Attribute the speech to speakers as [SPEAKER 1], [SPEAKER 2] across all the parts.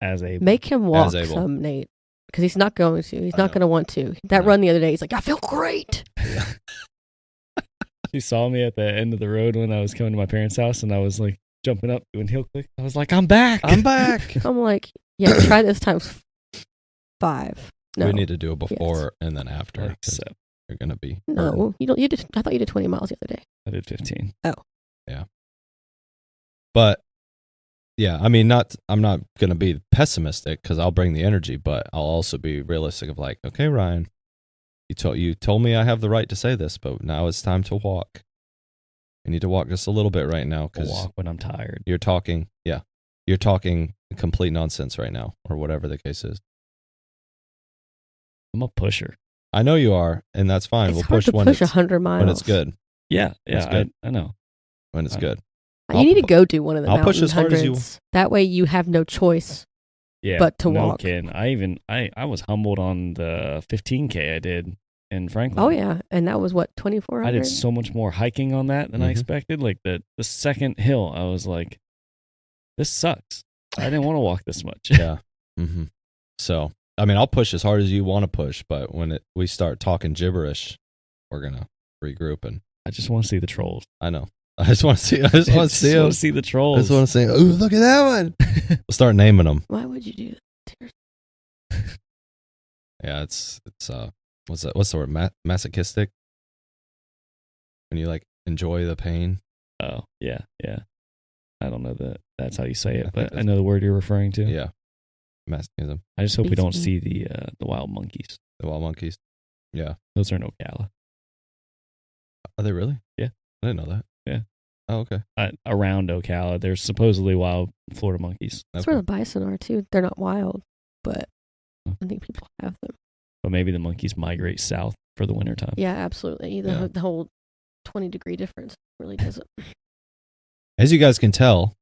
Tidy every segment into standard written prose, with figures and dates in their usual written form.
[SPEAKER 1] as able.
[SPEAKER 2] Make him walk some, Nate. Because he's not going to. He's not going to want to. That run the other day, he's like, I feel great.
[SPEAKER 1] She saw me at the end of the road when I was coming to my parents' house, and I was like jumping up, doing heel click. I was like, I'm back.
[SPEAKER 3] I'm back.
[SPEAKER 2] I'm like, yeah, try this times 5. No.
[SPEAKER 3] We need to do it before and then after.
[SPEAKER 1] Like 7.
[SPEAKER 3] You're going to be.
[SPEAKER 2] No, you don't. You did. I thought you did 20 miles the other day.
[SPEAKER 1] I did 15.
[SPEAKER 2] Oh.
[SPEAKER 3] Yeah. But, yeah, I mean, I'm not going to be pessimistic because I'll bring the energy, but I'll also be realistic of like, okay, Ryan, you told me I have the right to say this, but now it's time to walk. You need to walk just a little bit right now because
[SPEAKER 1] walk when I'm tired.
[SPEAKER 3] You're talking complete nonsense right now, or whatever the case is.
[SPEAKER 1] I'm a pusher.
[SPEAKER 3] I know you are, and that's fine.
[SPEAKER 2] We'll push 100 miles
[SPEAKER 3] when it's good.
[SPEAKER 1] Yeah, I know.
[SPEAKER 3] When it's good.
[SPEAKER 2] You need to go do one of the
[SPEAKER 3] I'll
[SPEAKER 2] mountain
[SPEAKER 3] push as hard as you.
[SPEAKER 2] That way you have no choice but to walk.
[SPEAKER 1] Kidding. I was humbled on the 15K I did in Franklin.
[SPEAKER 2] Oh, yeah. And that was what, 2,400?
[SPEAKER 1] I did so much more hiking on that than I expected. Like the second hill, I was like, this sucks. I didn't want to walk this much.
[SPEAKER 3] Yeah. Mm-hmm. So, I mean, I'll push as hard as you want to push, but when we start talking gibberish, we're going to regroup. And
[SPEAKER 1] I just want to see the trolls.
[SPEAKER 3] I know. I just want to see them.
[SPEAKER 1] I just want to see the trolls.
[SPEAKER 3] I just want to say, ooh, look at that one. We'll start naming them.
[SPEAKER 2] Why would you do that?
[SPEAKER 3] Yeah, it's what's the word? Masochistic? When you like enjoy the pain.
[SPEAKER 1] Oh, yeah. I don't know that's how you say it, but I know the word you're referring to.
[SPEAKER 3] Yeah. Masochism.
[SPEAKER 1] I just hope we don't see the wild monkeys.
[SPEAKER 3] The wild monkeys? Yeah.
[SPEAKER 1] Those are in Ocala.
[SPEAKER 3] Are they really?
[SPEAKER 1] Yeah.
[SPEAKER 3] I didn't know that.
[SPEAKER 1] Yeah.
[SPEAKER 3] Oh, okay.
[SPEAKER 1] Around Ocala, there's supposedly wild Florida monkeys.
[SPEAKER 2] That's where the bison are, too. They're not wild, but I think people have them.
[SPEAKER 1] But maybe the monkeys migrate south for the wintertime.
[SPEAKER 2] Yeah, absolutely. The whole 20-degree difference really doesn't.
[SPEAKER 3] As you guys can tell,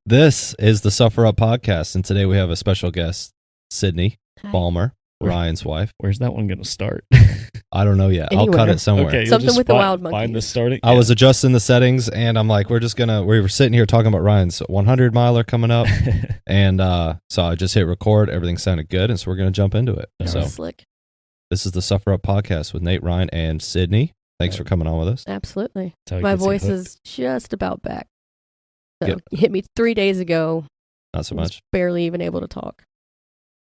[SPEAKER 3] this is the Suffer Up Podcast, and today we have a special guest, Sydney Balmer, Ryan's wife.
[SPEAKER 1] Where's that one going to start?
[SPEAKER 3] I don't know yet.
[SPEAKER 2] Anywhere.
[SPEAKER 3] I'll cut it somewhere.
[SPEAKER 1] Okay,
[SPEAKER 2] something with the wild monkeys.
[SPEAKER 1] Find the starting.
[SPEAKER 3] I was adjusting the settings, and I'm like, we were sitting here talking about Ryan's 100 miler coming up, and so I just hit record. Everything sounded good, and so we're going to jump into it. So
[SPEAKER 2] slick.
[SPEAKER 3] This is the Suffer Up Podcast with Nate, Ryan, and Sydney. Thanks for coming on with us.
[SPEAKER 2] Absolutely. My voice is just about back. So
[SPEAKER 3] Yep.
[SPEAKER 2] You hit me 3 days ago.
[SPEAKER 3] Not so much.
[SPEAKER 2] Barely even able to talk.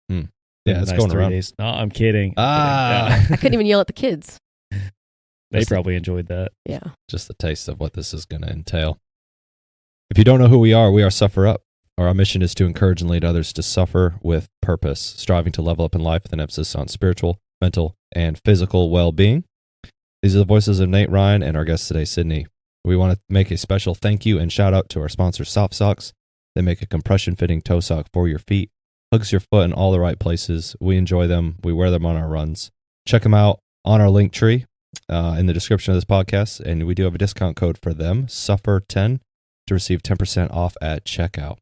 [SPEAKER 3] Yeah, it's going
[SPEAKER 1] 3
[SPEAKER 3] around.
[SPEAKER 1] days. No, I'm kidding.
[SPEAKER 3] Ah.
[SPEAKER 2] I couldn't even yell at the kids.
[SPEAKER 1] They probably enjoyed that.
[SPEAKER 2] Yeah.
[SPEAKER 3] Just a taste of what this is going to entail. If you don't know who we are Suffer Up. Our mission is to encourage and lead others to suffer with purpose, striving to level up in life with an emphasis on spiritual, mental, and physical well-being. These are the voices of Nate, Ryan, and our guest today, Sydney. We want to make a special thank you and shout out to our sponsor, Soft Socks. They make a compression-fitting toe sock for your feet. Hugs your foot in all the right places. We enjoy them. We wear them on our runs. Check them out on our link tree in the description of this podcast, and we do have a discount code for them, SUFFER10, to receive 10% off at checkout.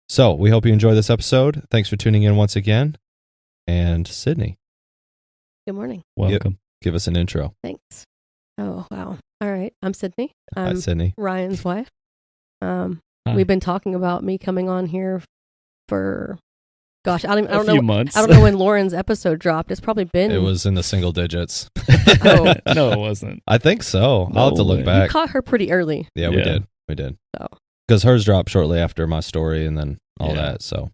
[SPEAKER 3] So we hope you enjoy this episode. Thanks for tuning in once again. And Sydney.
[SPEAKER 2] Good morning.
[SPEAKER 1] Welcome.
[SPEAKER 3] Give us an intro.
[SPEAKER 2] Thanks. Oh, wow. All right. I'm Sydney.
[SPEAKER 3] Hi, Sydney.
[SPEAKER 2] Ryan's wife. We've been talking about me coming on here for, gosh, I don't know.
[SPEAKER 1] Few months.
[SPEAKER 2] I don't know when Lauren's episode dropped. It's probably been.
[SPEAKER 3] It was in the single digits.
[SPEAKER 2] Oh.
[SPEAKER 1] No, it wasn't.
[SPEAKER 3] I think so. I'll have to look back.
[SPEAKER 2] You caught her pretty early.
[SPEAKER 3] Yeah, we did. We did.
[SPEAKER 2] So.
[SPEAKER 3] Because hers dropped shortly after my story and then all that. So,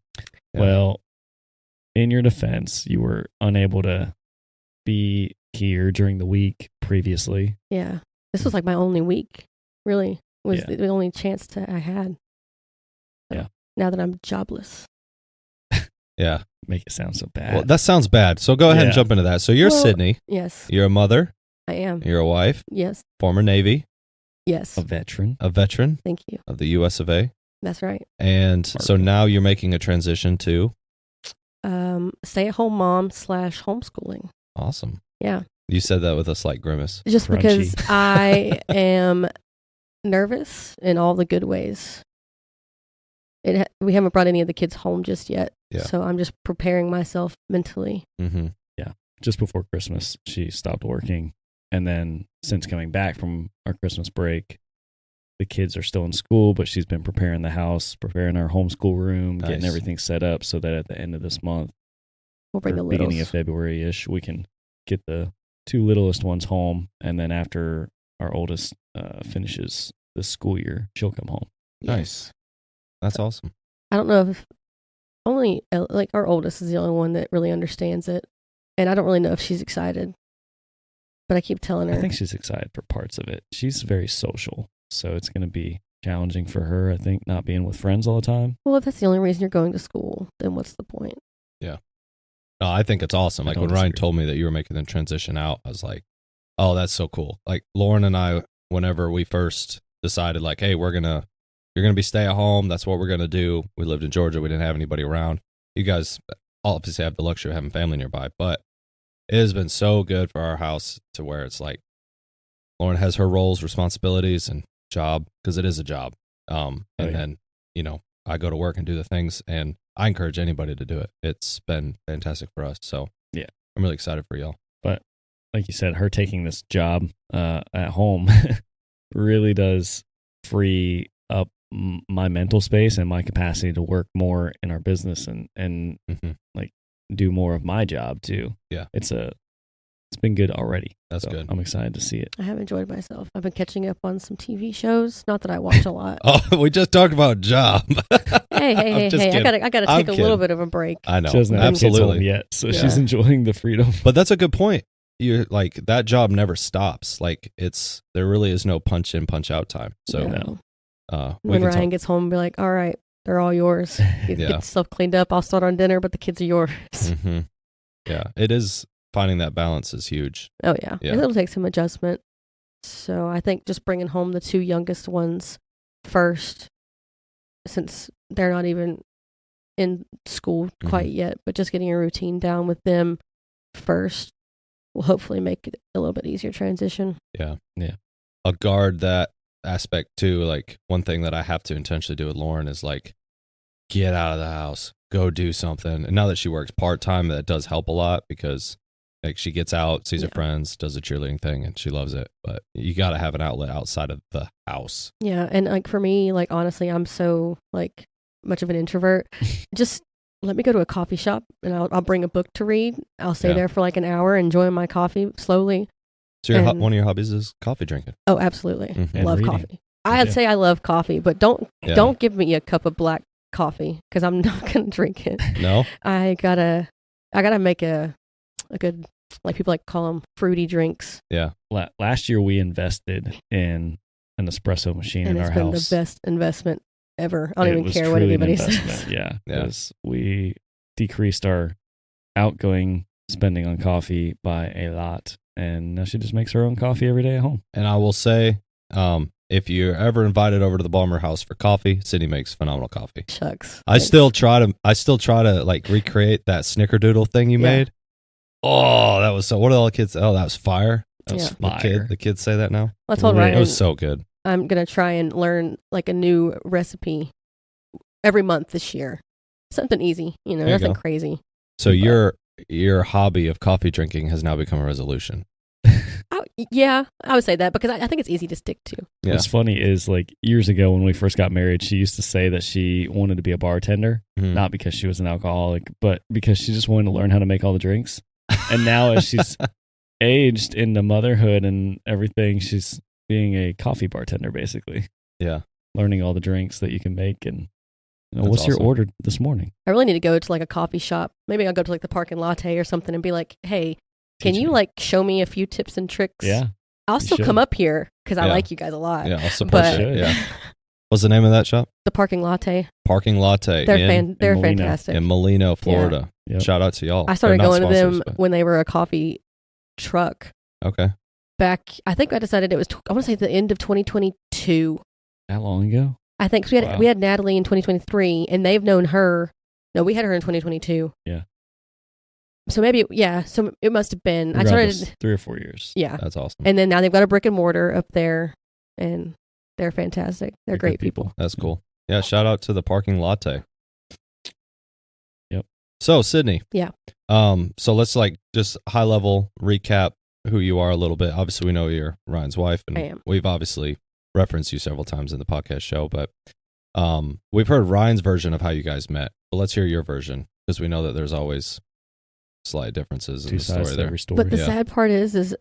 [SPEAKER 1] yeah. Well, in your defense, you were unable to be here during the week previously.
[SPEAKER 2] Yeah. This was like my only week, really. Was the only chance I had. So,
[SPEAKER 1] yeah.
[SPEAKER 2] Now that I'm jobless.
[SPEAKER 3] Yeah.
[SPEAKER 1] Make it sound so bad.
[SPEAKER 3] Well, that sounds bad. So go ahead and jump into that. So you're Sydney.
[SPEAKER 2] Yes.
[SPEAKER 3] You're a mother.
[SPEAKER 2] I am.
[SPEAKER 3] You're a wife.
[SPEAKER 2] Yes.
[SPEAKER 3] Former Navy.
[SPEAKER 2] Yes.
[SPEAKER 1] A veteran.
[SPEAKER 2] Thank you.
[SPEAKER 3] Of the US of A.
[SPEAKER 2] That's right.
[SPEAKER 3] And so now you're making a transition to?
[SPEAKER 2] Stay-at-home mom / homeschooling.
[SPEAKER 3] Awesome.
[SPEAKER 2] Yeah.
[SPEAKER 3] You said that with a slight grimace.
[SPEAKER 2] Just because I am nervous in all the good ways. We haven't brought any of the kids home just yet.
[SPEAKER 3] Yeah.
[SPEAKER 2] So I'm just preparing myself mentally.
[SPEAKER 3] Mm-hmm.
[SPEAKER 1] Yeah. Just before Christmas, she stopped working. And then since coming back from our Christmas break, the kids are still in school, but she's been preparing the house, preparing our homeschool room, getting
[SPEAKER 3] Nice.
[SPEAKER 1] everything set up so that at the end of this month,
[SPEAKER 2] We'll bring
[SPEAKER 1] or
[SPEAKER 2] the
[SPEAKER 1] beginning
[SPEAKER 2] littles.
[SPEAKER 1] of February-ish, we can get the 2 littlest ones home. And then after our oldest finishes the school year, she'll come home.
[SPEAKER 3] Nice. That's awesome.
[SPEAKER 2] I don't know if only like our oldest is the only one that really understands it, and I don't really know if she's excited. But I keep telling her.
[SPEAKER 1] I think she's excited for parts of it. She's very social, so it's going to be challenging for her, I think, not being with friends all the time.
[SPEAKER 2] Well, if that's the only reason you're going to school, then what's the point?
[SPEAKER 3] No, I think it's awesome.
[SPEAKER 1] I
[SPEAKER 3] Like
[SPEAKER 1] don't
[SPEAKER 3] when Ryan
[SPEAKER 1] disagree.
[SPEAKER 3] told me that you were making the transition out, I was like, oh, that's so cool. Like Lauren and I, whenever we first decided like, hey, you're going to be stay at home. That's what we're going to do. We lived in Georgia. We didn't have anybody around. You guys obviously have the luxury of having family nearby, but it has been so good for our house to where it's like Lauren has her roles, responsibilities, and job, because it is a job. Then, I go to work and do the things, and I encourage anybody to do it. It's been fantastic for us. So
[SPEAKER 1] Yeah.
[SPEAKER 3] I'm really excited for y'all.
[SPEAKER 1] But like you said, her taking this job at home really does free up my mental space and my capacity to work more in our business and like do more of my job too.
[SPEAKER 3] Yeah.
[SPEAKER 1] It's been good already.
[SPEAKER 3] That's
[SPEAKER 1] So
[SPEAKER 3] good.
[SPEAKER 1] I'm excited to see it.
[SPEAKER 2] I have enjoyed myself. I've been catching up on some TV shows. Not that I watch a lot.
[SPEAKER 3] Oh, we just talked about job.
[SPEAKER 2] Hey!
[SPEAKER 3] just kidding.
[SPEAKER 2] I gotta
[SPEAKER 3] I'm
[SPEAKER 2] take a little
[SPEAKER 3] kidding.
[SPEAKER 2] bit of a break.
[SPEAKER 3] I know.
[SPEAKER 1] She doesn't have kids home
[SPEAKER 3] Absolutely.
[SPEAKER 1] yet, so
[SPEAKER 2] Yeah.
[SPEAKER 1] she's enjoying the freedom.
[SPEAKER 3] But that's a good point. You're like, that job never stops. Like there really is no punch in, punch out time. So
[SPEAKER 2] No.
[SPEAKER 3] we
[SPEAKER 2] When
[SPEAKER 3] can
[SPEAKER 2] Ryan
[SPEAKER 3] talk.
[SPEAKER 2] gets home, and be like, all right, they're all yours. Get
[SPEAKER 3] Yeah.
[SPEAKER 2] stuff cleaned up. I'll start on dinner, but the kids are yours.
[SPEAKER 3] Mm-hmm. Yeah, it is. Finding that balance is huge.
[SPEAKER 2] Oh, yeah.
[SPEAKER 3] Yeah.
[SPEAKER 2] It'll take some adjustment. So I think just bringing home the 2 youngest ones first, since they're not even in school quite yet, but just getting a routine down with them first will hopefully make it a little bit easier transition.
[SPEAKER 3] Yeah.
[SPEAKER 1] Yeah.
[SPEAKER 3] I'll guard that aspect too. Like one thing that I have to intentionally do with Lauren is like, get out of the house, go do something. And now that she works part-time, that does help a lot because like she gets out, sees her friends, does a cheerleading thing, and she loves it. But you got to have an outlet outside of the house.
[SPEAKER 2] Yeah. And like for me, like honestly, I'm so like much of an introvert. Just let me go to a coffee shop and I'll bring a book to read. I'll stay there for like an hour, enjoying my coffee slowly.
[SPEAKER 3] So one of your hobbies is coffee drinking.
[SPEAKER 2] Oh, absolutely.
[SPEAKER 3] Mm-hmm.
[SPEAKER 2] Love
[SPEAKER 1] reading.
[SPEAKER 2] coffee. I'd say I love coffee, but don't give me a cup of black coffee because I'm not gonna drink it.
[SPEAKER 3] No?
[SPEAKER 2] I gotta make a good, like people like to call them fruity drinks.
[SPEAKER 3] Yeah.
[SPEAKER 1] Last year we invested in an espresso machine
[SPEAKER 2] And
[SPEAKER 1] in
[SPEAKER 2] it's
[SPEAKER 1] our
[SPEAKER 2] been
[SPEAKER 1] house.
[SPEAKER 2] the best investment ever. I don't
[SPEAKER 1] It
[SPEAKER 2] even
[SPEAKER 1] was
[SPEAKER 2] care what
[SPEAKER 1] truly an
[SPEAKER 2] anybody
[SPEAKER 1] investment,
[SPEAKER 2] says.
[SPEAKER 1] Yeah,
[SPEAKER 3] Yeah.
[SPEAKER 1] because we decreased our outgoing spending on coffee by a lot, and now she just makes her own coffee every day at home.
[SPEAKER 3] And I will say, if you're ever invited over to the Balmer house for coffee, Sydney makes phenomenal coffee.
[SPEAKER 2] Shucks.
[SPEAKER 3] I still try to like recreate that snickerdoodle thing you made. Oh, that was so. What did all the kids? Oh, that was fire. That was
[SPEAKER 1] fire.
[SPEAKER 3] The kids say that now.
[SPEAKER 2] I told
[SPEAKER 1] Right.
[SPEAKER 2] Ryan
[SPEAKER 3] It was so good.
[SPEAKER 2] I'm gonna try and learn like a new recipe every month this year. Something easy,
[SPEAKER 3] There you
[SPEAKER 2] nothing
[SPEAKER 3] go.
[SPEAKER 2] crazy.
[SPEAKER 3] So your hobby of coffee drinking has now become a resolution.
[SPEAKER 2] Yeah, I would say that because I think it's easy to stick to.
[SPEAKER 3] Yeah.
[SPEAKER 1] What's funny is like years ago when we first got married, she used to say that she wanted to be a bartender,
[SPEAKER 3] Mhm.
[SPEAKER 1] not because she was an alcoholic, but because she just wanted to learn how to make all the drinks. And now as she's aged into motherhood and everything, she's being a coffee bartender basically.
[SPEAKER 3] Yeah.
[SPEAKER 1] Learning all the drinks that you can make and
[SPEAKER 3] That's
[SPEAKER 1] what's your
[SPEAKER 3] awesome.
[SPEAKER 1] order this morning?
[SPEAKER 2] I really need to go to like a coffee shop. Maybe I'll go to like the Parking Latte or something and be like, hey, can
[SPEAKER 1] Teach
[SPEAKER 2] you
[SPEAKER 1] me.
[SPEAKER 2] like show me a few tips and tricks?
[SPEAKER 1] Yeah.
[SPEAKER 2] I'll still
[SPEAKER 1] should.
[SPEAKER 2] come up here because I
[SPEAKER 3] Yeah.
[SPEAKER 2] like you guys a lot.
[SPEAKER 3] Yeah, I'll support
[SPEAKER 2] But
[SPEAKER 3] you. Yeah. What's the name of that shop?
[SPEAKER 2] the Parking Latte,
[SPEAKER 3] Parking Latte
[SPEAKER 2] they're
[SPEAKER 1] Molino.
[SPEAKER 2] fantastic.
[SPEAKER 3] in Molino, Florida.
[SPEAKER 1] Yep.
[SPEAKER 3] Shout out to y'all.
[SPEAKER 2] I started
[SPEAKER 3] They're not
[SPEAKER 2] going to them
[SPEAKER 3] sponsors,
[SPEAKER 2] when they were a coffee truck
[SPEAKER 3] but- Okay.
[SPEAKER 2] back. I think I decided it was, I want to say the end of 2022.
[SPEAKER 1] That long ago?
[SPEAKER 2] I think 'cause we had
[SPEAKER 1] Wow.
[SPEAKER 2] we had Natalie in 2023, and they've known her. No, we had her in 2022.
[SPEAKER 1] Yeah.
[SPEAKER 2] So maybe So it must have been.
[SPEAKER 1] Regardless,
[SPEAKER 2] I started.
[SPEAKER 1] 3 or 4 years.
[SPEAKER 2] Yeah,
[SPEAKER 3] That's awesome.
[SPEAKER 2] and then now they've got a brick and mortar up there, and they're fantastic. They're
[SPEAKER 1] They're
[SPEAKER 2] great
[SPEAKER 1] good
[SPEAKER 2] people.
[SPEAKER 3] That's cool. Yeah, shout out to the Parking Latte.
[SPEAKER 1] Yep.
[SPEAKER 3] So, Sydney.
[SPEAKER 2] Yeah.
[SPEAKER 3] So let's like just high level recap who you are a little bit. Obviously, we know you're Ryan's wife, and
[SPEAKER 2] I am.
[SPEAKER 3] we've obviously referenced you several times in the podcast show, but we've heard Ryan's version of how you guys met. But let's hear your version, because we know that there's always slight differences in
[SPEAKER 1] Two
[SPEAKER 3] the
[SPEAKER 1] sides
[SPEAKER 3] story
[SPEAKER 1] to
[SPEAKER 3] there.
[SPEAKER 1] every story.
[SPEAKER 2] But the sad part is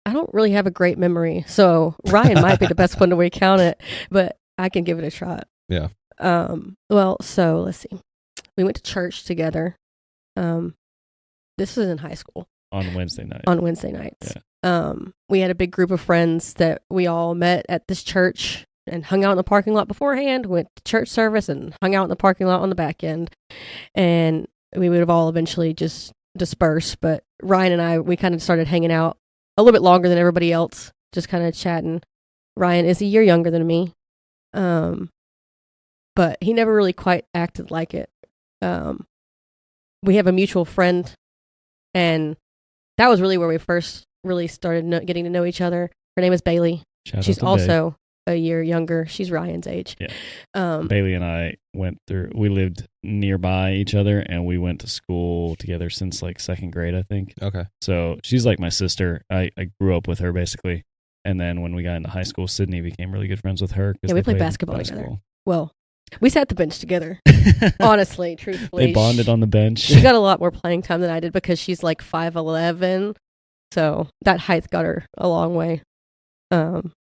[SPEAKER 2] I don't really have a great memory. So Ryan might be the best one to recount it, but I can give it a shot.
[SPEAKER 3] Yeah.
[SPEAKER 2] Well, so let's see. We went to church together. This was in high school.
[SPEAKER 1] On Wednesday night.
[SPEAKER 2] On Wednesday nights.
[SPEAKER 1] Yeah.
[SPEAKER 2] We had a big group of friends that we all met at this church and hung out in the parking lot beforehand, went to church service and hung out in the parking lot on the back end. And we would have all eventually just dispersed. But Ryan and I, we kind of started hanging out a little bit longer than everybody else, just kind of chatting. Ryan is a year younger than me. But he never really quite acted like it. We have a mutual friend, and that was really where we first really started getting to know each other. Her name is Bailey. She's also a year younger. She's Ryan's age.
[SPEAKER 1] Yeah. Bailey and I we lived nearby each other, and we went to school together since like second grade, I think.
[SPEAKER 3] Okay.
[SPEAKER 1] So she's like my sister. I grew up with her basically. And then when we got into high school, Sydney became really good friends with her.
[SPEAKER 2] Yeah, we played basketball together. Well, we sat at the bench together. Honestly, truthfully.
[SPEAKER 1] They bonded on the bench.
[SPEAKER 2] She got a lot more playing time than I did because she's like 5'11". So that height got her a long way. And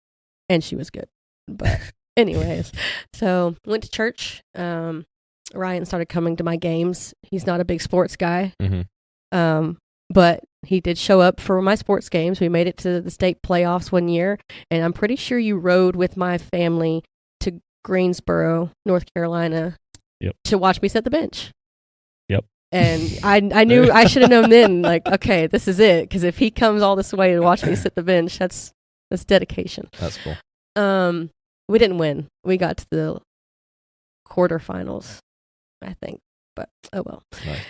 [SPEAKER 2] she was good. But anyways, so went to church. Ryan started coming to my games. He's not a big sports guy.
[SPEAKER 3] Mm-hmm.
[SPEAKER 2] But he did show up for my sports games. We made it to the state playoffs one year. And I'm pretty sure you rode with my family to Greensboro, North Carolina, to watch me set the bench.
[SPEAKER 1] Yep.
[SPEAKER 2] And I knew I should have known then, like, okay, this is it. Because if he comes all this way to watch me sit the bench, that's dedication.
[SPEAKER 3] That's cool.
[SPEAKER 2] We didn't win. We got to the quarterfinals, I think. But oh well.
[SPEAKER 3] Nice.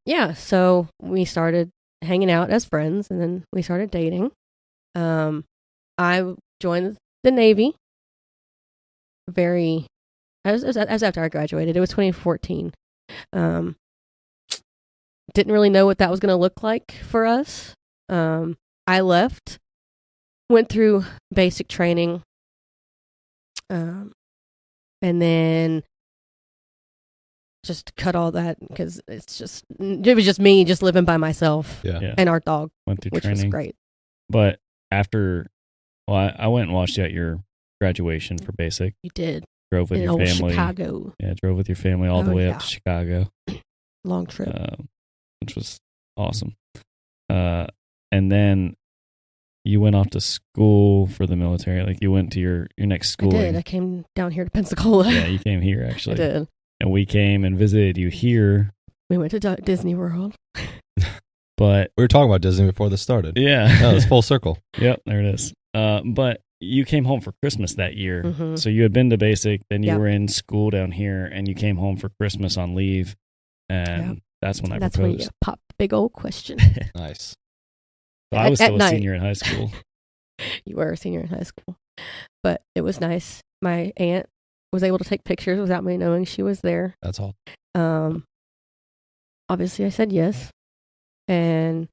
[SPEAKER 2] Yeah. So we started hanging out as friends, and then we started dating. I joined the Navy. As after I graduated. It was 2014. Didn't really know what that was going to look like for us. I left, went through basic training, and then just cut all that because it was just me just living by myself and our dog,
[SPEAKER 1] went through
[SPEAKER 2] which
[SPEAKER 1] training.
[SPEAKER 2] was great.
[SPEAKER 1] But I went and watched you at your graduation for basic.
[SPEAKER 2] You did.
[SPEAKER 1] Drove with your family.
[SPEAKER 2] Chicago.
[SPEAKER 1] Yeah, drove with your family all the way up to Chicago.
[SPEAKER 2] Long trip.
[SPEAKER 1] Which was awesome. And then you went off to school for the military. Like you went to your next schooling.
[SPEAKER 2] I did. I came down here to Pensacola.
[SPEAKER 1] Yeah, you came here actually.
[SPEAKER 2] I did.
[SPEAKER 1] And we came and visited you here.
[SPEAKER 2] We went to Disney World.
[SPEAKER 1] But
[SPEAKER 3] we were talking about Disney before this started.
[SPEAKER 1] Yeah.
[SPEAKER 3] No, it's full circle.
[SPEAKER 1] Yep, there it is. But you came home for Christmas that year.
[SPEAKER 2] Mm-hmm.
[SPEAKER 1] So you had been to basic, then you were in school down here, and you came home for Christmas on leave. And that's when I proposed.
[SPEAKER 2] That's when you pop big old question.
[SPEAKER 3] Nice.
[SPEAKER 1] So I was still a senior in high school.
[SPEAKER 2] You were a senior in high school. But it was nice. My aunt was able to take pictures without me knowing she was there.
[SPEAKER 3] That's all.
[SPEAKER 2] Obviously, I said yes. And,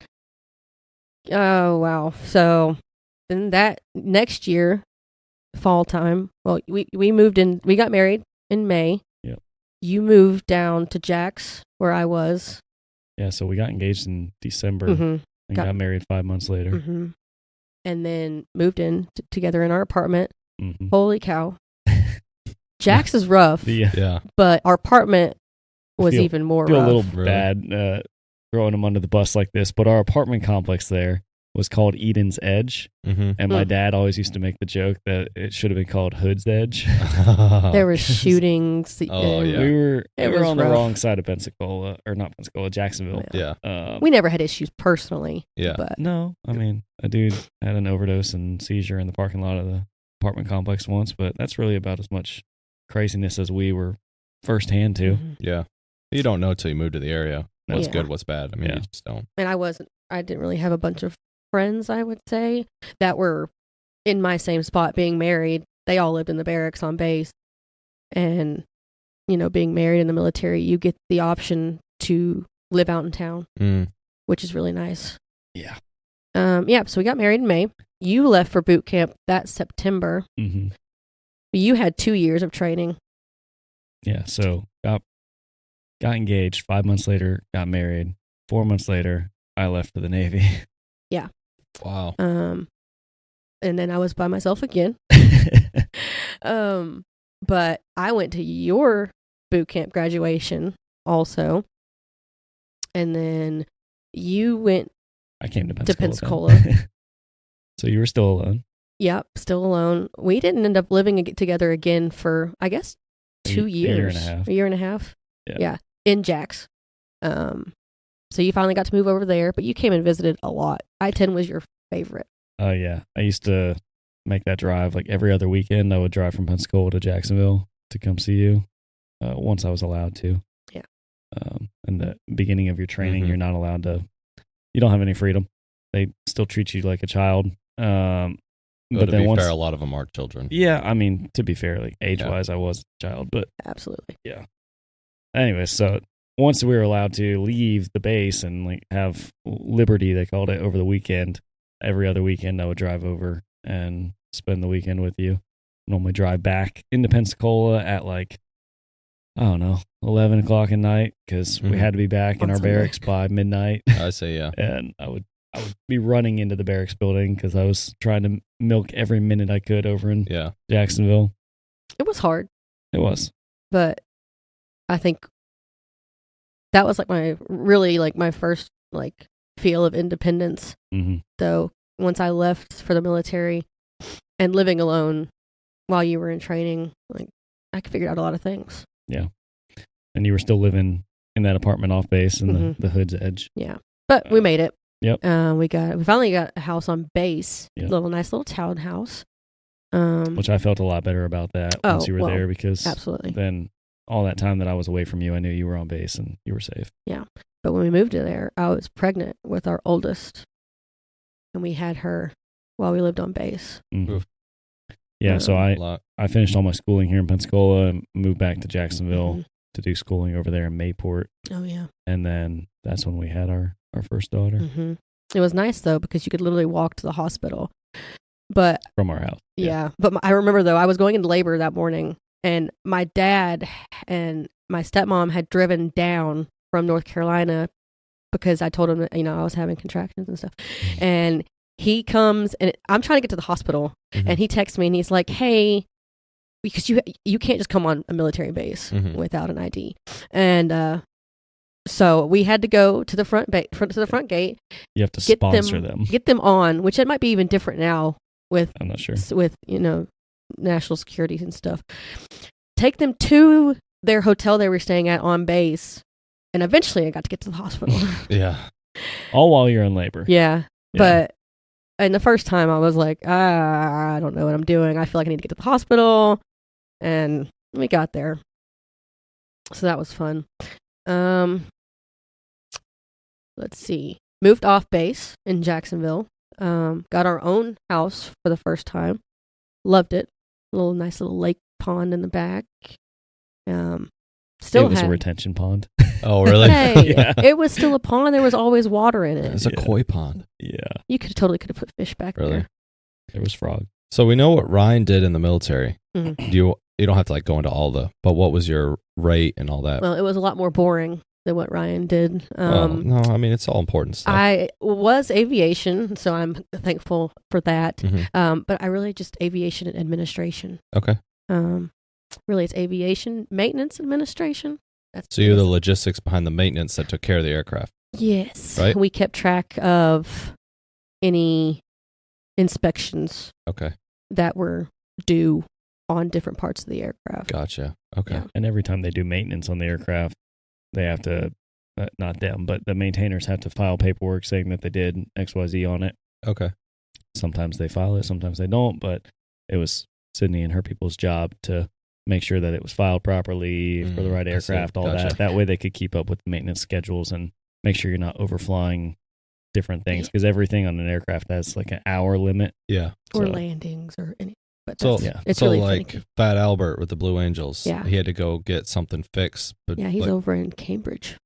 [SPEAKER 2] oh, wow. So then that next year, fall time, well, we moved in, we got married in May.
[SPEAKER 1] Yep.
[SPEAKER 2] You moved down to Jack's, where I was.
[SPEAKER 1] Yeah, so we got engaged in December and got married 5 months later.
[SPEAKER 2] Mm-hmm. And then moved in together in our apartment.
[SPEAKER 1] Mm-hmm.
[SPEAKER 2] Holy cow. Jack's is rough.
[SPEAKER 3] Yeah.
[SPEAKER 2] But our apartment was even more rough.
[SPEAKER 1] I feel a little bad throwing them under the bus like this, but our apartment complex there was called Eden's Edge.
[SPEAKER 3] Mm-hmm.
[SPEAKER 1] And my dad always used to make the joke that it should have been called Hood's Edge.
[SPEAKER 2] There were shootings.
[SPEAKER 3] Yeah.
[SPEAKER 1] We were on the
[SPEAKER 2] rough.
[SPEAKER 1] wrong side of Pensacola, or not Pensacola, Jacksonville.
[SPEAKER 3] Yeah.
[SPEAKER 2] We never had issues personally.
[SPEAKER 3] Yeah.
[SPEAKER 2] But
[SPEAKER 1] No, I mean, a dude had an overdose and seizure in the parking lot of the apartment complex once, but that's really about as much craziness as we were firsthand to.
[SPEAKER 2] Mm-hmm.
[SPEAKER 3] Yeah. You don't know till you move to the area. What's
[SPEAKER 2] Yeah.
[SPEAKER 3] good, what's bad. I mean, you just don't.
[SPEAKER 2] And I didn't really have a bunch of friends, I would say, that were in my same spot being married. They all lived in the barracks on base. And, being married in the military, you get the option to live out in town, which is really nice.
[SPEAKER 1] Yeah.
[SPEAKER 2] So we got married in May. you left for boot camp that September.
[SPEAKER 1] Mm-hmm.
[SPEAKER 2] You had 2 years of training.
[SPEAKER 1] Yeah. So got engaged. 5 months later, got married. 4 months later, I left for the Navy.
[SPEAKER 2] Yeah.
[SPEAKER 3] Wow.
[SPEAKER 2] And then I was by myself again. But I went to your boot camp graduation also. And then you went
[SPEAKER 1] I came to
[SPEAKER 2] to
[SPEAKER 1] Pensacola.
[SPEAKER 2] Pensacola.
[SPEAKER 1] So you were still alone?
[SPEAKER 2] Yep, still alone. We didn't end up living together again for, I guess, 2 years.
[SPEAKER 1] A year and a half.
[SPEAKER 2] A year and a half.
[SPEAKER 1] Yeah.
[SPEAKER 2] In Jax. So you finally got to move over there, but you came and visited a lot. I-10 was your favorite.
[SPEAKER 1] Oh, yeah. I used to make that drive like every other weekend. I would drive from Pensacola to Jacksonville to come see you once I was allowed to.
[SPEAKER 2] Yeah.
[SPEAKER 1] In the beginning of your training, you're not allowed to, you don't have any freedom. They still treat you like a child.
[SPEAKER 3] But to be fair, a lot of them are children.
[SPEAKER 1] Yeah, I mean, to be fair, like age-wise, I was a child, but
[SPEAKER 2] absolutely.
[SPEAKER 1] Yeah. Anyway, so once we were allowed to leave the base and like have liberty, they called it, over the weekend, every other weekend I would drive over and spend the weekend with you. Normally drive back into Pensacola at like, I don't know, 11 o'clock at night because we had to be back in our barracks by midnight.
[SPEAKER 3] I say, yeah.
[SPEAKER 1] And I would be running into the barracks building because I was trying to milk every minute I could over in Jacksonville.
[SPEAKER 2] It was hard.
[SPEAKER 1] It was.
[SPEAKER 2] But I think that was like my first like feel of independence.
[SPEAKER 1] Mm-hmm.
[SPEAKER 2] So once I left for the military and living alone while you were in training, like I could figure out a lot of things.
[SPEAKER 1] Yeah. And you were still living in that apartment off base in the Hood's Edge.
[SPEAKER 2] Yeah. But we made it.
[SPEAKER 1] Yep.
[SPEAKER 2] We finally got a house on base.
[SPEAKER 1] Yep.
[SPEAKER 2] Nice little townhouse.
[SPEAKER 1] Which I felt a lot better about that once you were there because
[SPEAKER 2] absolutely.
[SPEAKER 1] Then all that time that I was away from you, I knew you were on base and you were safe.
[SPEAKER 2] Yeah. But when we moved to there, I was pregnant with our oldest. And we had her while we lived on base.
[SPEAKER 1] Mm-hmm. Yeah, so I finished all my schooling here in Pensacola and moved back to Jacksonville to do schooling over there in Mayport.
[SPEAKER 2] Oh, yeah.
[SPEAKER 1] And then that's when we had our first daughter.
[SPEAKER 2] Mm-hmm. It was nice, though, because you could literally walk to the hospital. But
[SPEAKER 1] from our house.
[SPEAKER 2] Yeah. But I remember, though, I was going into labor that morning, and my dad and my stepmom had driven down from North Carolina because I told him that, I was having contractions and stuff. And he comes, and I'm trying to get to the hospital, and he texts me, and he's like, hey, because you can't just come on a military base without an ID. And so we had to go to the front gate.
[SPEAKER 1] You have to sponsor them.
[SPEAKER 2] Get them on, which it might be even different now with,
[SPEAKER 1] I'm not sure,
[SPEAKER 2] with, national security and stuff. Take them to their hotel they were staying at on base. And eventually I got to get to the hospital.
[SPEAKER 3] Yeah.
[SPEAKER 1] All while you're in labor.
[SPEAKER 2] Yeah. But the first time I was like, I don't know what I'm doing. I feel like I need to get to the hospital. And we got there. So that was fun. Let's see. Moved off base in Jacksonville. Got our own house for the first time. Loved it. Nice little lake pond in the back. It
[SPEAKER 1] was a retention pond.
[SPEAKER 3] Oh, really?
[SPEAKER 2] Hey, it was still a pond. There was always water in it.
[SPEAKER 3] It's a koi pond.
[SPEAKER 1] Yeah.
[SPEAKER 2] You could have put fish back there.
[SPEAKER 1] There was frog.
[SPEAKER 3] So we know what Ryan did in the military.
[SPEAKER 2] Mm-hmm.
[SPEAKER 3] You don't have to go into all but what was your rate and all that?
[SPEAKER 2] Well, it was a lot more boring than what Ryan did.
[SPEAKER 3] No, I mean, it's all important stuff.
[SPEAKER 2] I was aviation, so I'm thankful for that. But I really just aviation and administration.
[SPEAKER 3] Okay.
[SPEAKER 2] Really, it's aviation maintenance administration.
[SPEAKER 3] So you're the logistics behind the maintenance that took care of the aircraft.
[SPEAKER 2] Yes.
[SPEAKER 3] Right?
[SPEAKER 2] We kept track of any inspections that were due on different parts of the aircraft.
[SPEAKER 3] Gotcha. Okay.
[SPEAKER 2] Yeah.
[SPEAKER 1] And every time they do maintenance on the aircraft, they have to, not them, but the maintainers have to file paperwork saying that they did XYZ on it.
[SPEAKER 3] Okay.
[SPEAKER 1] Sometimes they file it, sometimes they don't, but it was Sydney and her people's job to make sure that it was filed properly for the right aircraft, all that. That way they could keep up with the maintenance schedules and make sure you're not overflying different things because everything on an aircraft has like an hour limit.
[SPEAKER 3] Yeah.
[SPEAKER 2] Or landings or anything. But
[SPEAKER 3] it's really like Fat Albert with the Blue Angels.
[SPEAKER 2] Yeah.
[SPEAKER 3] He had to go get something fixed. But
[SPEAKER 2] he's over in Cambridge.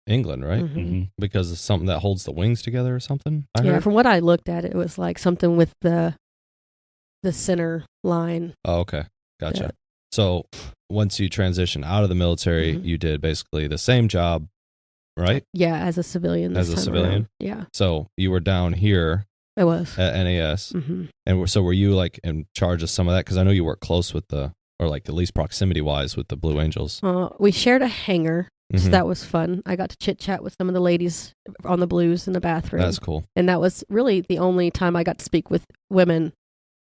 [SPEAKER 3] England, right?
[SPEAKER 2] Mhm.
[SPEAKER 3] Because it's something that holds the wings together or something. I
[SPEAKER 2] Yeah,
[SPEAKER 3] heard.
[SPEAKER 2] from what I looked at, it was like something with the center line.
[SPEAKER 3] Oh, okay, gotcha.
[SPEAKER 2] that-
[SPEAKER 3] So once you transition out of the military,
[SPEAKER 2] Mhm.
[SPEAKER 3] you did basically the same job, right?
[SPEAKER 2] Yeah, as a civilian.
[SPEAKER 3] As
[SPEAKER 2] This
[SPEAKER 3] a
[SPEAKER 2] time
[SPEAKER 3] civilian?
[SPEAKER 2] around. Yeah,
[SPEAKER 3] So you were down here
[SPEAKER 2] it was.
[SPEAKER 3] at NAS,
[SPEAKER 2] Hmm.
[SPEAKER 3] and so were you like in charge of some of that? Because I know you work close with or like at least proximity wise with the Blue Angels.
[SPEAKER 2] We shared a hangar, so
[SPEAKER 3] Mhm.
[SPEAKER 2] that was fun. I got to chit chat with some of the ladies on the Blues in the bathroom.
[SPEAKER 3] That's cool.
[SPEAKER 2] And that was really the only time I got to speak with women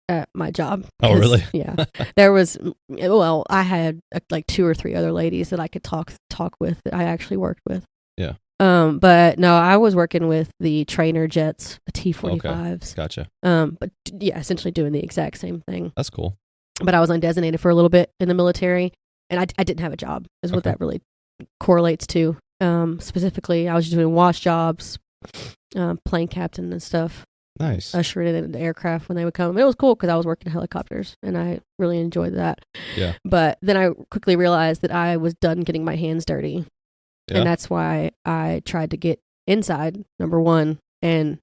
[SPEAKER 2] at my job.
[SPEAKER 3] Oh,
[SPEAKER 2] 'Cause,
[SPEAKER 3] really?
[SPEAKER 2] Yeah. There was, well, I had like 2 or 3 other ladies that I could talk with that I actually worked with.
[SPEAKER 3] Yeah.
[SPEAKER 2] But no, I was working with the trainer jets, the T-45s.
[SPEAKER 3] Gotcha.
[SPEAKER 2] But yeah, essentially doing the exact same thing.
[SPEAKER 3] That's cool.
[SPEAKER 2] But I was undesignated for a little bit in the military, and I didn't have a job, is what
[SPEAKER 3] Okay.
[SPEAKER 2] that really correlates to. Specifically, I was just doing wash jobs, plane captain and stuff,
[SPEAKER 3] Nice.
[SPEAKER 2] ushering in the aircraft when they would come. It was cool because I was working helicopters, and I really enjoyed that.
[SPEAKER 3] Yeah.
[SPEAKER 2] But then I quickly realized that I was done getting my hands dirty,
[SPEAKER 3] Yeah.
[SPEAKER 2] and that's why I tried to get inside, number one, and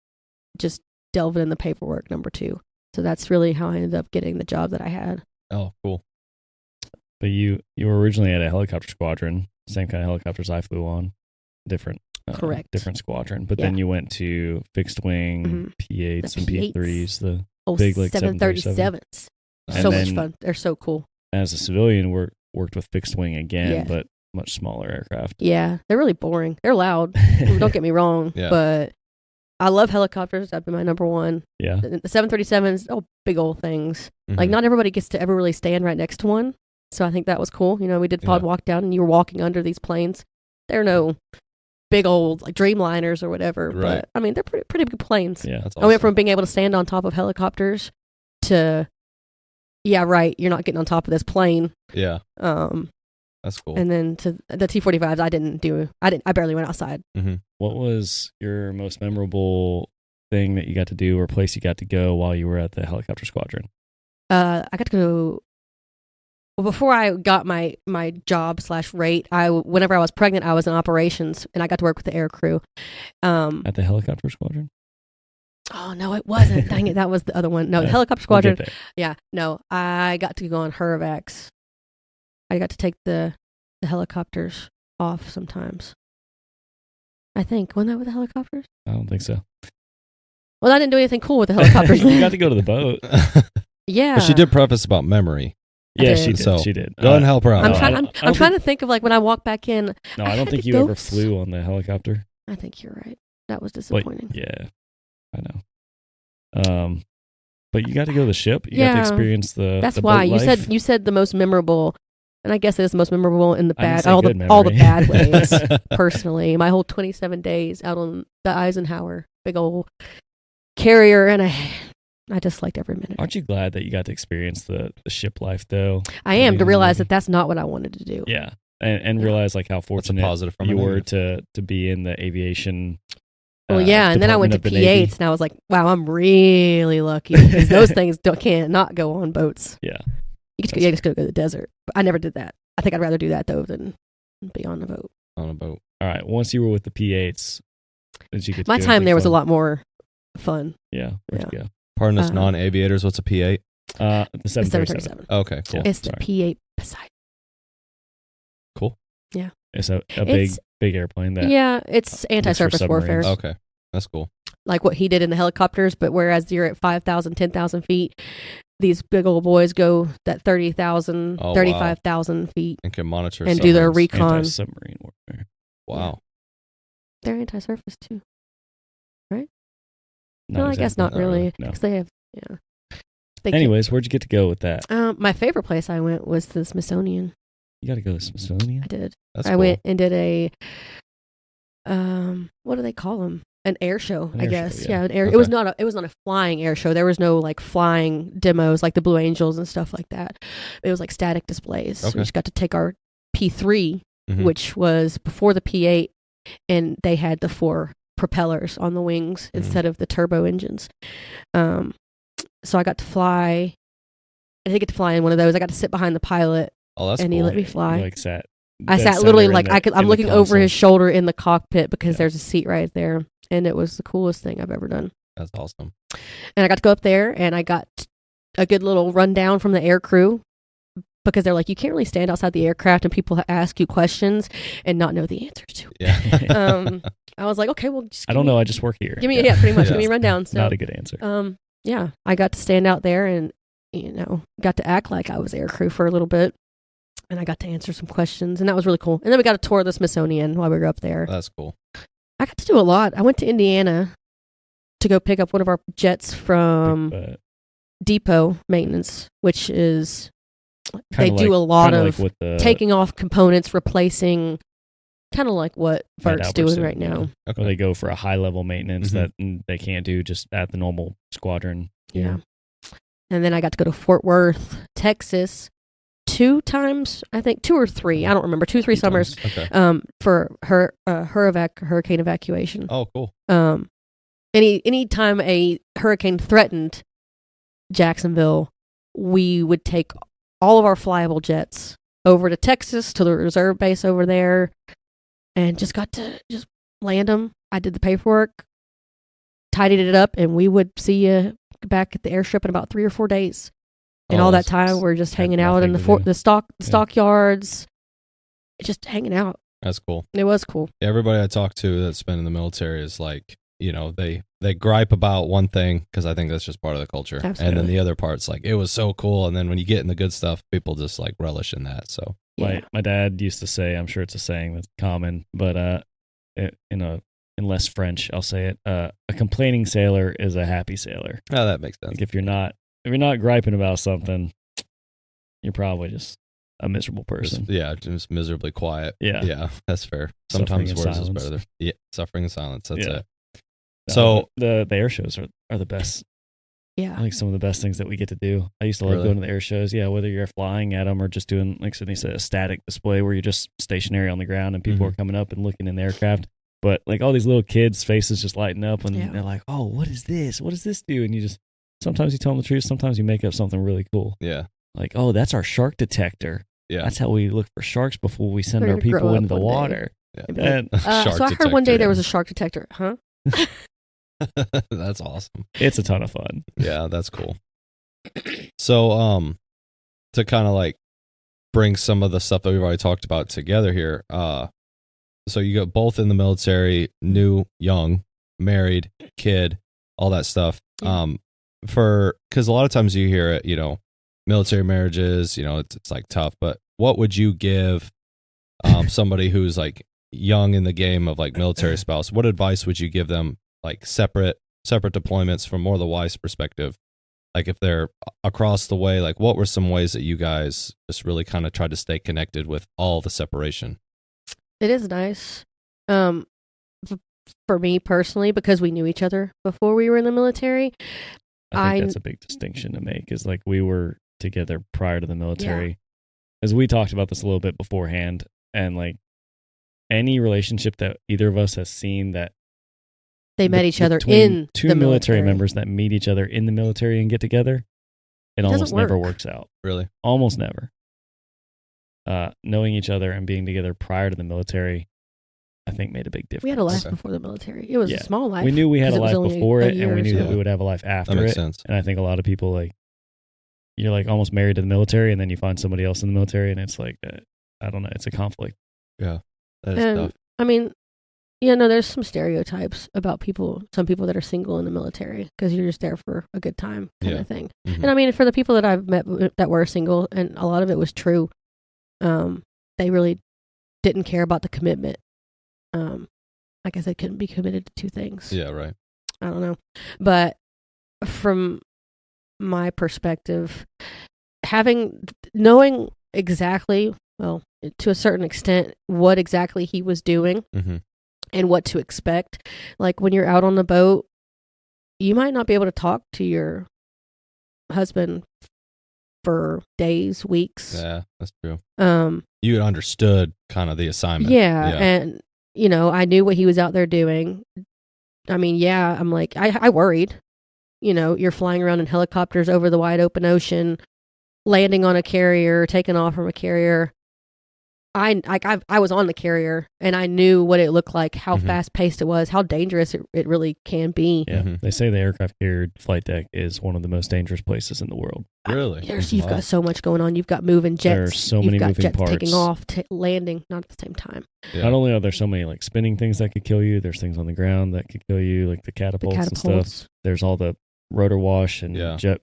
[SPEAKER 2] just delve in the paperwork, number two. So that's really how I ended up getting the job that I had.
[SPEAKER 3] Oh, cool.
[SPEAKER 1] But you were originally at a helicopter squadron, same kind of helicopters I flew on, different.
[SPEAKER 2] Correct.
[SPEAKER 1] Different squadron. But
[SPEAKER 2] Yeah.
[SPEAKER 1] then you went to fixed wing,
[SPEAKER 2] Mhm.
[SPEAKER 1] P8s
[SPEAKER 2] The
[SPEAKER 1] and
[SPEAKER 2] P8s.
[SPEAKER 1] P3s, the
[SPEAKER 2] Oh,
[SPEAKER 1] big like
[SPEAKER 2] 737s.
[SPEAKER 1] And
[SPEAKER 2] So much
[SPEAKER 1] then-
[SPEAKER 2] fun. They're so cool.
[SPEAKER 1] as a civilian worked with fixed wing again,
[SPEAKER 2] Yeah.
[SPEAKER 1] but much smaller aircraft.
[SPEAKER 2] Yeah, they're really boring. They're loud. Don't get me wrong,
[SPEAKER 3] Yeah.
[SPEAKER 2] but I love helicopters. That'd be my number one.
[SPEAKER 1] Yeah.
[SPEAKER 2] The 737s, big old things. Like
[SPEAKER 3] Mhm.
[SPEAKER 2] not everybody gets to ever really stand right next to one. So I think that was cool. We did pod
[SPEAKER 3] Yeah.
[SPEAKER 2] walk down, and you were walking under these planes. They're no big old like Dreamliners or whatever,
[SPEAKER 3] Right.
[SPEAKER 2] but I mean they're pretty big planes.
[SPEAKER 1] Yeah.
[SPEAKER 3] That's
[SPEAKER 2] I went
[SPEAKER 3] awesome.
[SPEAKER 2] from being able to stand on top of helicopters to, yeah, right, you're not getting on top of this plane.
[SPEAKER 3] Yeah. That's cool.
[SPEAKER 2] And then to the T-45s, I barely went outside.
[SPEAKER 1] What was your most memorable thing that you got to do or place you got to go while you were at the helicopter squadron?
[SPEAKER 2] I got to go. Well, before I got my job /rate, whenever I was pregnant, I was in operations, and I got to work with the air crew.
[SPEAKER 1] At the helicopter squadron?
[SPEAKER 2] Oh no, it wasn't. Dang it, that was the other one. No, the helicopter
[SPEAKER 1] We'll
[SPEAKER 2] squadron.
[SPEAKER 1] get there.
[SPEAKER 2] Yeah, no, I got to go on Hervax. I got to take the helicopters off sometimes. I think wasn't that with the helicopters?
[SPEAKER 1] I don't think so.
[SPEAKER 2] Well, I didn't do anything cool with the helicopters.
[SPEAKER 1] You got to go to the boat.
[SPEAKER 2] Yeah,
[SPEAKER 3] But she did preface about memory.
[SPEAKER 1] Yeah,
[SPEAKER 2] did.
[SPEAKER 1] she did.
[SPEAKER 3] So,
[SPEAKER 1] She did.
[SPEAKER 3] Go ahead and help her out.
[SPEAKER 2] I'm
[SPEAKER 1] No,
[SPEAKER 2] trying.
[SPEAKER 1] I
[SPEAKER 2] I'm,
[SPEAKER 1] don't- I
[SPEAKER 2] I'm
[SPEAKER 1] don't
[SPEAKER 2] trying to think of like when I walk back in.
[SPEAKER 1] No, I don't
[SPEAKER 2] had
[SPEAKER 1] think
[SPEAKER 2] to
[SPEAKER 1] you
[SPEAKER 2] go
[SPEAKER 1] ever flew on the helicopter.
[SPEAKER 2] I think you're right. That was
[SPEAKER 1] But
[SPEAKER 2] disappointing.
[SPEAKER 1] yeah, I know. But you got to go to the ship. You got
[SPEAKER 2] Yeah.
[SPEAKER 1] to experience the.
[SPEAKER 2] That's
[SPEAKER 1] the
[SPEAKER 2] why
[SPEAKER 1] boat life.
[SPEAKER 2] you said the most memorable, and I guess it is the most memorable in the
[SPEAKER 1] I didn't
[SPEAKER 2] bad,
[SPEAKER 1] say
[SPEAKER 2] all
[SPEAKER 1] good
[SPEAKER 2] the
[SPEAKER 1] memory.
[SPEAKER 2] bad ways. Personally, my whole 27 days out on the Eisenhower, big old carrier, and I just liked every minute.
[SPEAKER 1] Aren't you glad that you got to experience the ship life though?
[SPEAKER 2] I am to realize
[SPEAKER 1] mean,
[SPEAKER 2] that that's not what I wanted to do.
[SPEAKER 1] Yeah, and
[SPEAKER 2] Yeah.
[SPEAKER 1] realize like how
[SPEAKER 3] That's a
[SPEAKER 1] fortunate
[SPEAKER 3] positive from
[SPEAKER 1] you
[SPEAKER 3] it,
[SPEAKER 1] were to be in the aviation.
[SPEAKER 2] Well, yeah, and then I went to
[SPEAKER 1] Department of the Navy.
[SPEAKER 2] P8s, and I was like, wow, I'm really lucky because those things can't not go on boats.
[SPEAKER 1] Yeah,
[SPEAKER 2] You just go to the desert. But I never did that. I think I'd rather do that though than be on the boat.
[SPEAKER 3] On a boat.
[SPEAKER 1] all right. Once you were with the P8s, did you get to
[SPEAKER 2] My
[SPEAKER 1] do
[SPEAKER 2] time
[SPEAKER 1] anything
[SPEAKER 2] there was a
[SPEAKER 1] fun?
[SPEAKER 2] lot more fun.
[SPEAKER 1] Yeah, where'd you go?
[SPEAKER 3] Pardon us,
[SPEAKER 2] Uh,
[SPEAKER 3] non-aviators. What's a P8?
[SPEAKER 1] The
[SPEAKER 2] The
[SPEAKER 1] 737.
[SPEAKER 2] 737.
[SPEAKER 3] Okay, cool.
[SPEAKER 1] Yeah.
[SPEAKER 2] It's the
[SPEAKER 1] sorry.
[SPEAKER 2] P8 Poseidon.
[SPEAKER 1] It's a
[SPEAKER 2] It's-
[SPEAKER 1] big airplane that.
[SPEAKER 2] Yeah, it's anti-surface warfare.
[SPEAKER 1] submarines.
[SPEAKER 3] Okay, that's cool.
[SPEAKER 2] Like what he did in the helicopters, but whereas you're at 5,000, 10,000 feet, these big old boys go that 30,000,
[SPEAKER 3] Oh, wow.
[SPEAKER 2] 35,000 feet
[SPEAKER 3] And can monitor
[SPEAKER 2] and do their
[SPEAKER 3] submarines.
[SPEAKER 2] recon.
[SPEAKER 1] Anti-submarine warfare.
[SPEAKER 3] Wow.
[SPEAKER 2] They're anti-surface too.
[SPEAKER 1] Not
[SPEAKER 2] No, I guess
[SPEAKER 1] exactly.
[SPEAKER 2] not
[SPEAKER 3] Not
[SPEAKER 2] really.
[SPEAKER 1] really, no.
[SPEAKER 2] 'Cause they have, yeah. They
[SPEAKER 1] Anyways, where'd you get to go with that?
[SPEAKER 2] my favorite place I went was the Smithsonian.
[SPEAKER 1] You got to go to Smithsonian.
[SPEAKER 2] I did.
[SPEAKER 3] That's
[SPEAKER 2] I
[SPEAKER 3] cool.
[SPEAKER 2] went and did a, what do they call them? An air show,
[SPEAKER 1] An
[SPEAKER 2] I
[SPEAKER 1] air show,
[SPEAKER 2] guess.
[SPEAKER 1] yeah.
[SPEAKER 2] Yeah, an air.
[SPEAKER 3] Okay.
[SPEAKER 2] It was not a flying air show. There was no like flying demos like the Blue Angels and stuff like that. It was like static displays. So
[SPEAKER 3] Okay.
[SPEAKER 2] we just got to take our P3,
[SPEAKER 3] Mhm.
[SPEAKER 2] which was before the P8, and they had the 4 propellers on the wings instead of the turbo engines. So I got to fly. I didn't get to fly in one of those. I got to sit behind the pilot,
[SPEAKER 3] Oh, that's
[SPEAKER 2] and
[SPEAKER 3] cool.
[SPEAKER 2] he let me
[SPEAKER 1] You
[SPEAKER 2] fly.
[SPEAKER 1] like sat
[SPEAKER 2] I
[SPEAKER 1] dead
[SPEAKER 2] sat
[SPEAKER 1] center
[SPEAKER 2] literally
[SPEAKER 1] in
[SPEAKER 2] like
[SPEAKER 1] the-
[SPEAKER 2] I'm
[SPEAKER 1] in the
[SPEAKER 2] looking over
[SPEAKER 1] console.
[SPEAKER 2] his shoulder in the cockpit because
[SPEAKER 1] Yeah.
[SPEAKER 2] there's a seat right there, and it was the coolest thing I've ever done.
[SPEAKER 3] That's awesome.
[SPEAKER 2] And I got to go up there, and I got a good little rundown from the air crew because they're like, you can't really stand outside the aircraft and people ask you questions and not know the answers to.
[SPEAKER 3] Yeah.
[SPEAKER 2] I was like, okay, well, just
[SPEAKER 1] I don't know. I just work here.
[SPEAKER 2] Give me, pretty much,
[SPEAKER 3] Yeah.
[SPEAKER 2] give me a rundown. So,
[SPEAKER 1] Not a good answer.
[SPEAKER 2] yeah, I got to stand out there and got to act like I was air crew for a little bit, and I got to answer some questions, and that was really cool. And then we got a tour of the Smithsonian while we were up there.
[SPEAKER 3] That's cool.
[SPEAKER 2] I got to do a lot. I went to Indiana to go pick up one of our jets from depot maintenance, which is they do a lot of
[SPEAKER 1] with the,
[SPEAKER 2] taking off components, replacing, kind of like what
[SPEAKER 1] Fat
[SPEAKER 2] Vert's doing
[SPEAKER 1] Albertson,
[SPEAKER 2] right now.
[SPEAKER 1] yeah. Where they go for a high level maintenance
[SPEAKER 3] Mhm.
[SPEAKER 1] that they can't do just at the normal squadron.
[SPEAKER 2] Yeah. And then I got to go to Fort Worth, Texas, 2 times, I think 2 or 3. I don't remember. 2-3 summers.
[SPEAKER 3] Okay.
[SPEAKER 2] For hurricane evacuation.
[SPEAKER 3] Oh, cool.
[SPEAKER 2] Any time a hurricane threatened Jacksonville, we would take all of our flyable jets over to Texas to the reserve base over there, and just got to just land them. I did the paperwork, tidied it up, and we would see you back at the airstrip in about 3 or 4 days. And all that time, we're just hanging out in the stockyards, just hanging out.
[SPEAKER 3] That's cool.
[SPEAKER 2] It was cool.
[SPEAKER 3] Everybody I talk to that's been in the military is like, they gripe about one thing because I think that's just part of the culture.
[SPEAKER 2] Absolutely.
[SPEAKER 3] And then the other part's like, it was so cool. And then when you get in the good stuff, people just like relish in that. So
[SPEAKER 1] My dad used to say, I'm sure it's a saying that's common, but in less French, I'll say it. A complaining sailor is a happy sailor.
[SPEAKER 3] Oh, that makes sense.
[SPEAKER 1] Like if you're not griping about something, you're probably just a miserable person.
[SPEAKER 3] Just miserably quiet.
[SPEAKER 1] Yeah.
[SPEAKER 3] Yeah, that's fair. Sometimes
[SPEAKER 1] Suffering in
[SPEAKER 3] words is
[SPEAKER 1] silence.
[SPEAKER 3] better. Yeah, suffering in silence. That's
[SPEAKER 1] Yeah.
[SPEAKER 3] it.
[SPEAKER 1] No,
[SPEAKER 3] So
[SPEAKER 1] the air shows are the best. I
[SPEAKER 2] Yeah.
[SPEAKER 1] think some of the best things that we get to do. I used to love
[SPEAKER 3] Really?
[SPEAKER 1] going to the air shows. Yeah, whether you're flying at them or just doing, like Sydney said, a static display where you're just stationary on the ground and people
[SPEAKER 3] Mhm.
[SPEAKER 1] are coming up and looking in the aircraft. But like all these little kids' faces just lighting up and
[SPEAKER 2] Yeah.
[SPEAKER 1] they're like, "Oh, what is this? What does this do?" And sometimes you tell them the truth. Sometimes you make up something really cool.
[SPEAKER 3] yeah.
[SPEAKER 1] Like, "Oh, that's our shark detector.
[SPEAKER 3] Yeah.
[SPEAKER 1] That's how we look for sharks before we send
[SPEAKER 2] They're
[SPEAKER 1] our
[SPEAKER 2] gonna grow
[SPEAKER 1] people
[SPEAKER 2] up
[SPEAKER 1] into the
[SPEAKER 2] one day.
[SPEAKER 1] water."
[SPEAKER 3] Yeah.
[SPEAKER 2] They'd be like,
[SPEAKER 1] And
[SPEAKER 3] Shark
[SPEAKER 2] so I heard one day
[SPEAKER 3] detector,
[SPEAKER 2] there was
[SPEAKER 3] yeah.
[SPEAKER 2] a shark detector. Huh?
[SPEAKER 3] That's awesome.
[SPEAKER 1] it's a ton of fun.
[SPEAKER 3] Yeah, that's cool. So, to kind of like bring some of the stuff that we've already talked about together here. So you got both in the military, new, young, married, kid, all that stuff.
[SPEAKER 2] Yeah.
[SPEAKER 3] Because a lot of times you hear it, military marriages, it's like tough. But what would you give somebody who's like young in the game of like military spouse? What advice would you give them? Like separate deployments from more the wife's perspective, like if they're across the way, like what were some ways that you guys just really kind of tried to stay connected with all the separation?
[SPEAKER 2] It is nice. For me personally, because we knew each other before we were in the military.
[SPEAKER 1] I think that's a big distinction to make is like we were together prior to the military. As we talked about this a little bit beforehand, and like any relationship that either of us has seen that
[SPEAKER 2] They met each other
[SPEAKER 1] between
[SPEAKER 2] in
[SPEAKER 1] two
[SPEAKER 2] the
[SPEAKER 1] military members that meet each other in the military and get together, it
[SPEAKER 2] doesn't
[SPEAKER 1] almost never
[SPEAKER 2] work.
[SPEAKER 1] works out.
[SPEAKER 3] Really?
[SPEAKER 1] Almost never. Knowing each other and being together prior to the military, I think made a big difference.
[SPEAKER 2] We had a life
[SPEAKER 3] Okay.
[SPEAKER 2] before the military. It was
[SPEAKER 1] Yeah.
[SPEAKER 2] a small life.
[SPEAKER 1] We knew we had
[SPEAKER 2] 'cause
[SPEAKER 1] a
[SPEAKER 2] it was
[SPEAKER 1] life
[SPEAKER 2] only
[SPEAKER 1] before
[SPEAKER 2] a
[SPEAKER 1] it, and
[SPEAKER 2] year
[SPEAKER 1] we
[SPEAKER 2] or
[SPEAKER 1] knew
[SPEAKER 2] so.
[SPEAKER 1] that we would have a life
[SPEAKER 3] That
[SPEAKER 1] after
[SPEAKER 3] makes
[SPEAKER 1] it.
[SPEAKER 3] sense.
[SPEAKER 1] And I think a lot of people like you're like almost married to the military, and then you find somebody else in the military, and it's like I don't know, it's a conflict.
[SPEAKER 3] Yeah, that is
[SPEAKER 2] And
[SPEAKER 3] tough.
[SPEAKER 2] I mean, there's some stereotypes about some people that are single in the military because you're just there for a good time kind
[SPEAKER 3] Yeah.
[SPEAKER 2] of thing.
[SPEAKER 3] Mhm.
[SPEAKER 2] And I mean, for the people that I've met that were single, and a lot of it was true, they really didn't care about the commitment. I guess they couldn't be committed to 2 things.
[SPEAKER 3] Yeah, right.
[SPEAKER 2] I don't know. But from my perspective, knowing exactly, well, to a certain extent, what exactly he was doing
[SPEAKER 3] Mm-hmm.
[SPEAKER 2] and what to expect. Like when you're out on the boat, you might not be able to talk to your husband for days, weeks.
[SPEAKER 3] Yeah, that's true.
[SPEAKER 2] Um,
[SPEAKER 3] You understood kind of the assignment.
[SPEAKER 2] yeah, and I knew what he was out there doing. I mean, I'm like, I worried. You're flying around in helicopters over the wide open ocean, landing on a carrier, taking off from a carrier. I was on the carrier and I knew what it looked like, how
[SPEAKER 3] Mhm.
[SPEAKER 2] fast paced it was, how dangerous it really can be.
[SPEAKER 1] Yeah,
[SPEAKER 3] Mhm.
[SPEAKER 1] they say the aircraft carrier flight deck is one of the most dangerous places in the world.
[SPEAKER 3] Really?
[SPEAKER 2] You've
[SPEAKER 3] Wow.
[SPEAKER 2] got so much going on. You've got moving jets.
[SPEAKER 1] There are so many
[SPEAKER 2] You've got
[SPEAKER 1] moving
[SPEAKER 2] jets
[SPEAKER 1] parts.
[SPEAKER 2] taking off, landing, not at the same time.
[SPEAKER 3] Yeah.
[SPEAKER 1] Not only are there so many like spinning things that could kill you, there's things on the ground that could kill you, like the catapults, and stuff. There's all the rotor wash and
[SPEAKER 3] Yeah.
[SPEAKER 1] jet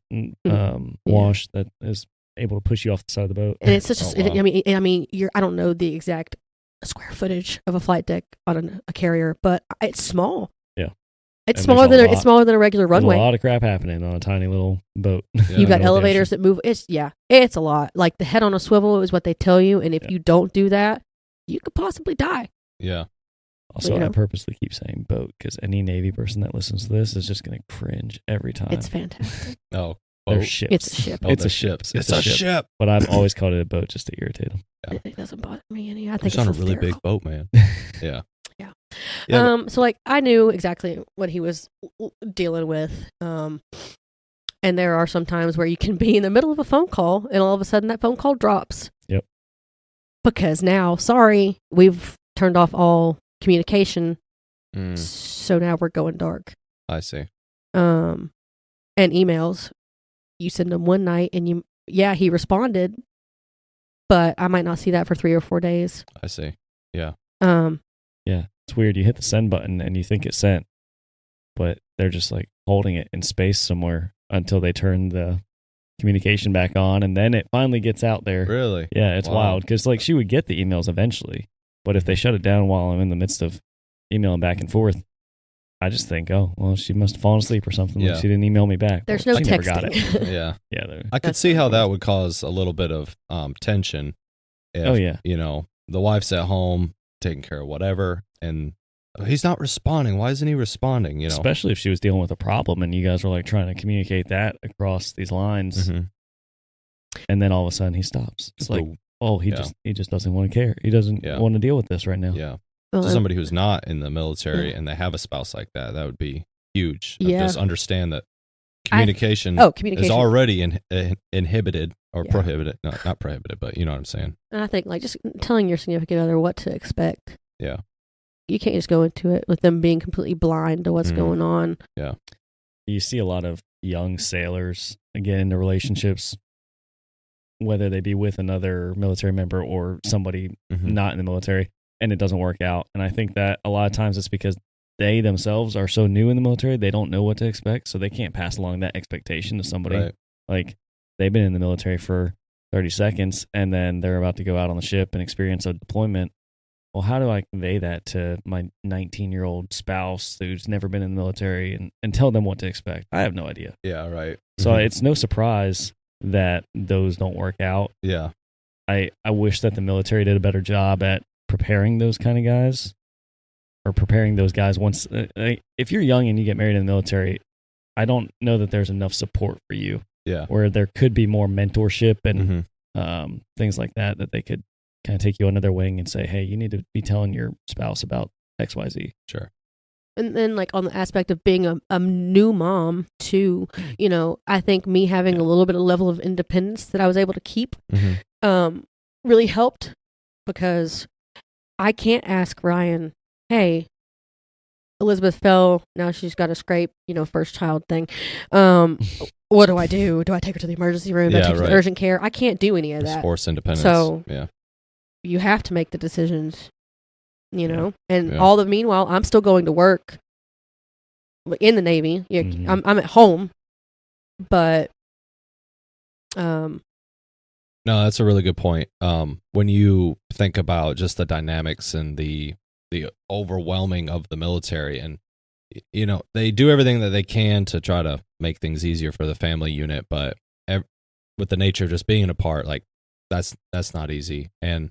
[SPEAKER 1] wash that is able to push you off the side of the boat.
[SPEAKER 2] And it's such
[SPEAKER 3] Oh, wow.
[SPEAKER 2] I mean, I don't know the exact square footage of a flight deck on a carrier, but it's small.
[SPEAKER 1] Yeah.
[SPEAKER 2] It's
[SPEAKER 1] And
[SPEAKER 2] smaller
[SPEAKER 1] there's
[SPEAKER 2] than a regular
[SPEAKER 1] There's
[SPEAKER 2] runway.
[SPEAKER 1] a lot of crap happening on a tiny little boat.
[SPEAKER 3] Yeah.
[SPEAKER 2] You've got
[SPEAKER 1] Middle of the
[SPEAKER 2] elevators that move. It's a lot. Like the head on a swivel is what they tell you, and if
[SPEAKER 1] Yeah.
[SPEAKER 2] you don't do that, you could possibly die.
[SPEAKER 3] Yeah.
[SPEAKER 1] Also,
[SPEAKER 2] You know.
[SPEAKER 1] I purposely keep saying boat because any Navy person that listens to this is just going to cringe every time.
[SPEAKER 2] It's fantastic.
[SPEAKER 3] Oh.
[SPEAKER 1] They're
[SPEAKER 3] boat.
[SPEAKER 1] ships.
[SPEAKER 2] It's a ship.
[SPEAKER 3] Oh,
[SPEAKER 1] It's
[SPEAKER 3] they're
[SPEAKER 1] a ship.
[SPEAKER 3] ships.
[SPEAKER 1] It's
[SPEAKER 3] It's
[SPEAKER 1] a
[SPEAKER 3] a
[SPEAKER 1] ship.
[SPEAKER 3] ship.
[SPEAKER 1] But I've always called it a boat just to irritate them.
[SPEAKER 3] Yeah.
[SPEAKER 2] It doesn't bother me any. I think
[SPEAKER 3] It's
[SPEAKER 2] it's
[SPEAKER 3] on a really big
[SPEAKER 2] hysterical.
[SPEAKER 3] boat, man. Yeah.
[SPEAKER 2] Yeah.
[SPEAKER 3] Yeah,
[SPEAKER 2] So like I knew exactly what he was dealing with. And there are some times where you can be in the middle of a phone call and all of a sudden that phone call drops.
[SPEAKER 1] Yep.
[SPEAKER 2] Because now, sorry, we've turned off all communication.
[SPEAKER 3] Mm,
[SPEAKER 2] So now we're going dark.
[SPEAKER 3] I see.
[SPEAKER 2] And emails. You send them one night and he responded, but I might not see that for 3 or 4 days.
[SPEAKER 3] I see. Yeah.
[SPEAKER 1] Yeah, it's weird. You hit the send button and you think it's sent, but they're just like holding it in space somewhere until they turn the communication back on, and then it finally gets out there.
[SPEAKER 3] Really?
[SPEAKER 1] Yeah, it's
[SPEAKER 3] Wow.
[SPEAKER 1] wild because like she would get the emails eventually, but if they shut it down while I'm in the midst of emailing back and forth, I just think, oh, well, she must have fallen asleep or something.
[SPEAKER 3] Yeah.
[SPEAKER 1] Like she didn't email me back.
[SPEAKER 2] There's
[SPEAKER 1] Well,
[SPEAKER 2] no
[SPEAKER 1] she never got
[SPEAKER 2] texting.
[SPEAKER 1] it.
[SPEAKER 3] Yeah.
[SPEAKER 1] Yeah.
[SPEAKER 3] I could
[SPEAKER 2] That's
[SPEAKER 3] see how
[SPEAKER 2] funny.
[SPEAKER 3] that would cause a little bit of tension. If,
[SPEAKER 1] Oh, yeah.
[SPEAKER 3] You know, the wife's at home taking care of whatever, and he's not responding. Why isn't he responding? You know,
[SPEAKER 1] Especially if she was dealing with a problem and you guys were like trying to communicate that across these lines,
[SPEAKER 3] Mhm.
[SPEAKER 1] and then all of a sudden he stops. It's like,
[SPEAKER 3] Ooh,
[SPEAKER 1] oh, he just doesn't want to care. He doesn't
[SPEAKER 3] Yeah.
[SPEAKER 1] want to deal with this right now.
[SPEAKER 3] yeah.
[SPEAKER 2] Well,
[SPEAKER 3] To somebody who's not in the military
[SPEAKER 2] Yeah.
[SPEAKER 3] and they have a spouse like that, that would be huge.
[SPEAKER 2] Yeah.
[SPEAKER 3] Just understand that communication
[SPEAKER 2] communication.
[SPEAKER 3] is already inhibited or
[SPEAKER 2] Yeah.
[SPEAKER 3] prohibited. No, not prohibited, but you know what I'm saying.
[SPEAKER 2] And I think like just telling your significant other what to expect.
[SPEAKER 3] Yeah.
[SPEAKER 2] You can't just go into it with them being completely blind to what's
[SPEAKER 3] Mhm.
[SPEAKER 2] going on.
[SPEAKER 1] You see a lot of young sailors get into relationships, whether they be with another military member or somebody
[SPEAKER 3] Mhm.
[SPEAKER 1] not in the military, and it doesn't work out. And I think that a lot of times it's because they themselves are so new in the military, they don't know what to expect, so they can't pass along that expectation to somebody.
[SPEAKER 3] Right.
[SPEAKER 1] Like they've been in the military for 30 seconds and then they're about to go out on the ship and experience a deployment. Well, how do I convey that to my 19-year-old spouse who's never been in the military and tell them what to expect? I have no idea.
[SPEAKER 3] Yeah. Right.
[SPEAKER 1] So
[SPEAKER 3] Mhm.
[SPEAKER 1] it's no surprise that those don't work out.
[SPEAKER 3] Yeah.
[SPEAKER 1] I wish that the military did a better job at preparing those kind of guys, or preparing those guys once. If you're young and you get married in the military, I don't know that there's enough support for you,
[SPEAKER 3] Yeah.
[SPEAKER 1] where there could be more mentorship and
[SPEAKER 3] Mhm.
[SPEAKER 1] things like that they could kind of take you under their wing and say, hey, you need to be telling your spouse about XYZ.
[SPEAKER 3] Sure.
[SPEAKER 2] And then like on the aspect of being a new mom too, you know, I think me having a little bit of level of independence that I was able to keep
[SPEAKER 3] Mhm.
[SPEAKER 2] really helped, because I can't ask Ryan, hey, Elizabeth fell, now she's got a scrape, you know, first child thing. What do I do? Do I take her to the emergency room? Do I
[SPEAKER 3] Yeah,
[SPEAKER 2] take her to
[SPEAKER 3] right.
[SPEAKER 2] the urgent care? I can't do any of
[SPEAKER 3] Just
[SPEAKER 2] that.
[SPEAKER 3] force independence.
[SPEAKER 2] So-
[SPEAKER 3] yeah.
[SPEAKER 2] You have to make the decisions, you know. And
[SPEAKER 3] Yeah.
[SPEAKER 2] all the meanwhile, I'm still going to work in the Navy. Yeah,
[SPEAKER 1] Mhm.
[SPEAKER 2] I'm at home, but
[SPEAKER 3] No, that's a really good point. When you think about just the dynamics and the overwhelming of the military, and you know, they do everything that they can to try to make things easier for the family unit, but with the nature of just being apart, like that's not easy. And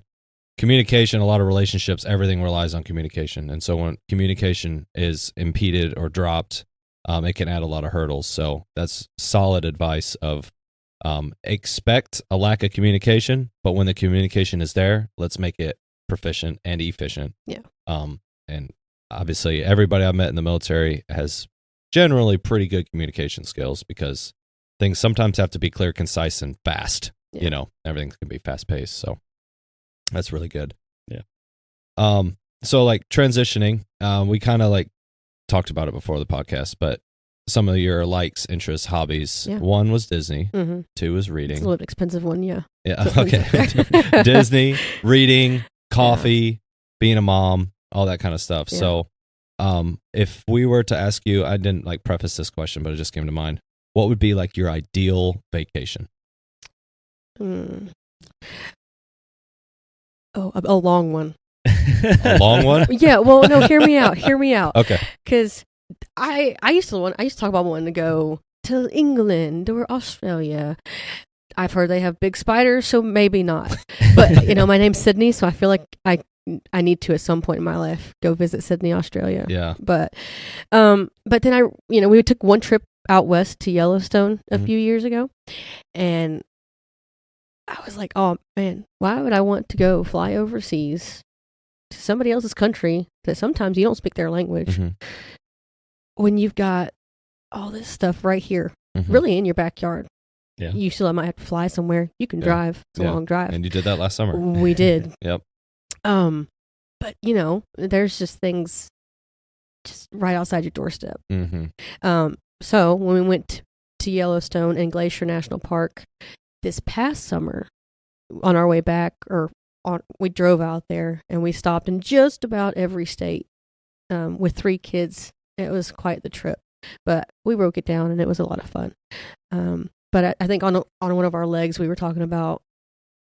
[SPEAKER 3] communication, a lot of relationships, everything relies on communication, and so when communication is impeded or dropped, it can add a lot of hurdles. So that's solid advice of expect a lack of communication, but when the communication is there, let's make it proficient and efficient.
[SPEAKER 2] Yeah.
[SPEAKER 3] And obviously everybody I've met in the military has generally pretty good communication skills, because things sometimes have to be clear, concise, and fast.
[SPEAKER 2] Yeah.
[SPEAKER 3] You know, everything can be fast paced. So That's really good.
[SPEAKER 1] Yeah.
[SPEAKER 3] So like transitioning, we kind of like talked about it before the podcast, but some of your likes, interests, hobbies.
[SPEAKER 2] Yeah.
[SPEAKER 3] 1 was Disney.
[SPEAKER 2] Mm-hmm.
[SPEAKER 3] 2 was
[SPEAKER 2] It's
[SPEAKER 3] reading.
[SPEAKER 2] a little expensive one, yeah.
[SPEAKER 3] Yeah. Okay. Disney, reading, coffee, being a mom, all that kind of stuff.
[SPEAKER 2] Yeah.
[SPEAKER 3] So, if we were to ask you, I didn't like preface this question, but it just came to mind. What would be like your ideal vacation?
[SPEAKER 2] Mm. Oh, a long one.
[SPEAKER 3] A long one?
[SPEAKER 2] Yeah. Well, no. Hear me out. Hear me out.
[SPEAKER 3] Okay.
[SPEAKER 2] Because I used to talk about wanting to go to England or Australia. I've heard they have big spiders, so maybe not. But my name's Sydney, so I feel like I need to at some point in my life go visit Sydney, Australia.
[SPEAKER 3] Yeah.
[SPEAKER 2] But then we took one trip out west to Yellowstone a few years ago, and I was like, oh man, why would I want to go fly overseas to somebody else's country that sometimes you don't speak their language when you've got all this stuff right here, really in your backyard.
[SPEAKER 1] Yeah.
[SPEAKER 2] You still might have to fly somewhere. You can drive. It's a long drive.
[SPEAKER 3] And you did that last summer.
[SPEAKER 2] We did.
[SPEAKER 3] Yep.
[SPEAKER 2] But there's just things just right outside your doorstep. So when we went to Yellowstone and Glacier National Park this past summer, on our way back, we drove out there and we stopped in just about every state with 3 kids. It was quite the trip, but we broke it down and it was a lot of fun. But I think on one of our legs, we were talking about,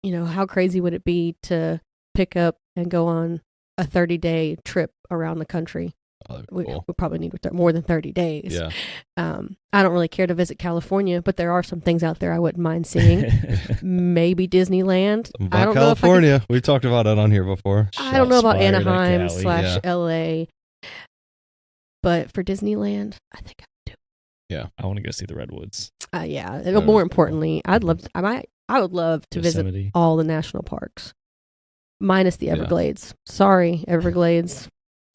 [SPEAKER 2] how crazy would it be to pick up and go on a 30-day trip around the country.
[SPEAKER 3] Oh, that'd be cool.
[SPEAKER 2] We probably need more than 30 days.
[SPEAKER 3] Yeah.
[SPEAKER 2] I don't really care to visit California, but there are some things out there I wouldn't mind seeing. Maybe Disneyland.
[SPEAKER 3] I don't California. Know if we've talked about it on here before.
[SPEAKER 2] I don't know about Anaheim / LA. But for Disneyland, I think I would do.
[SPEAKER 3] Yeah.
[SPEAKER 1] I want to go see the redwoods.
[SPEAKER 2] Yeah. More importantly, I would love to
[SPEAKER 1] Yosemite.
[SPEAKER 2] visit all the national parks, minus the Everglades. Sorry, Everglades.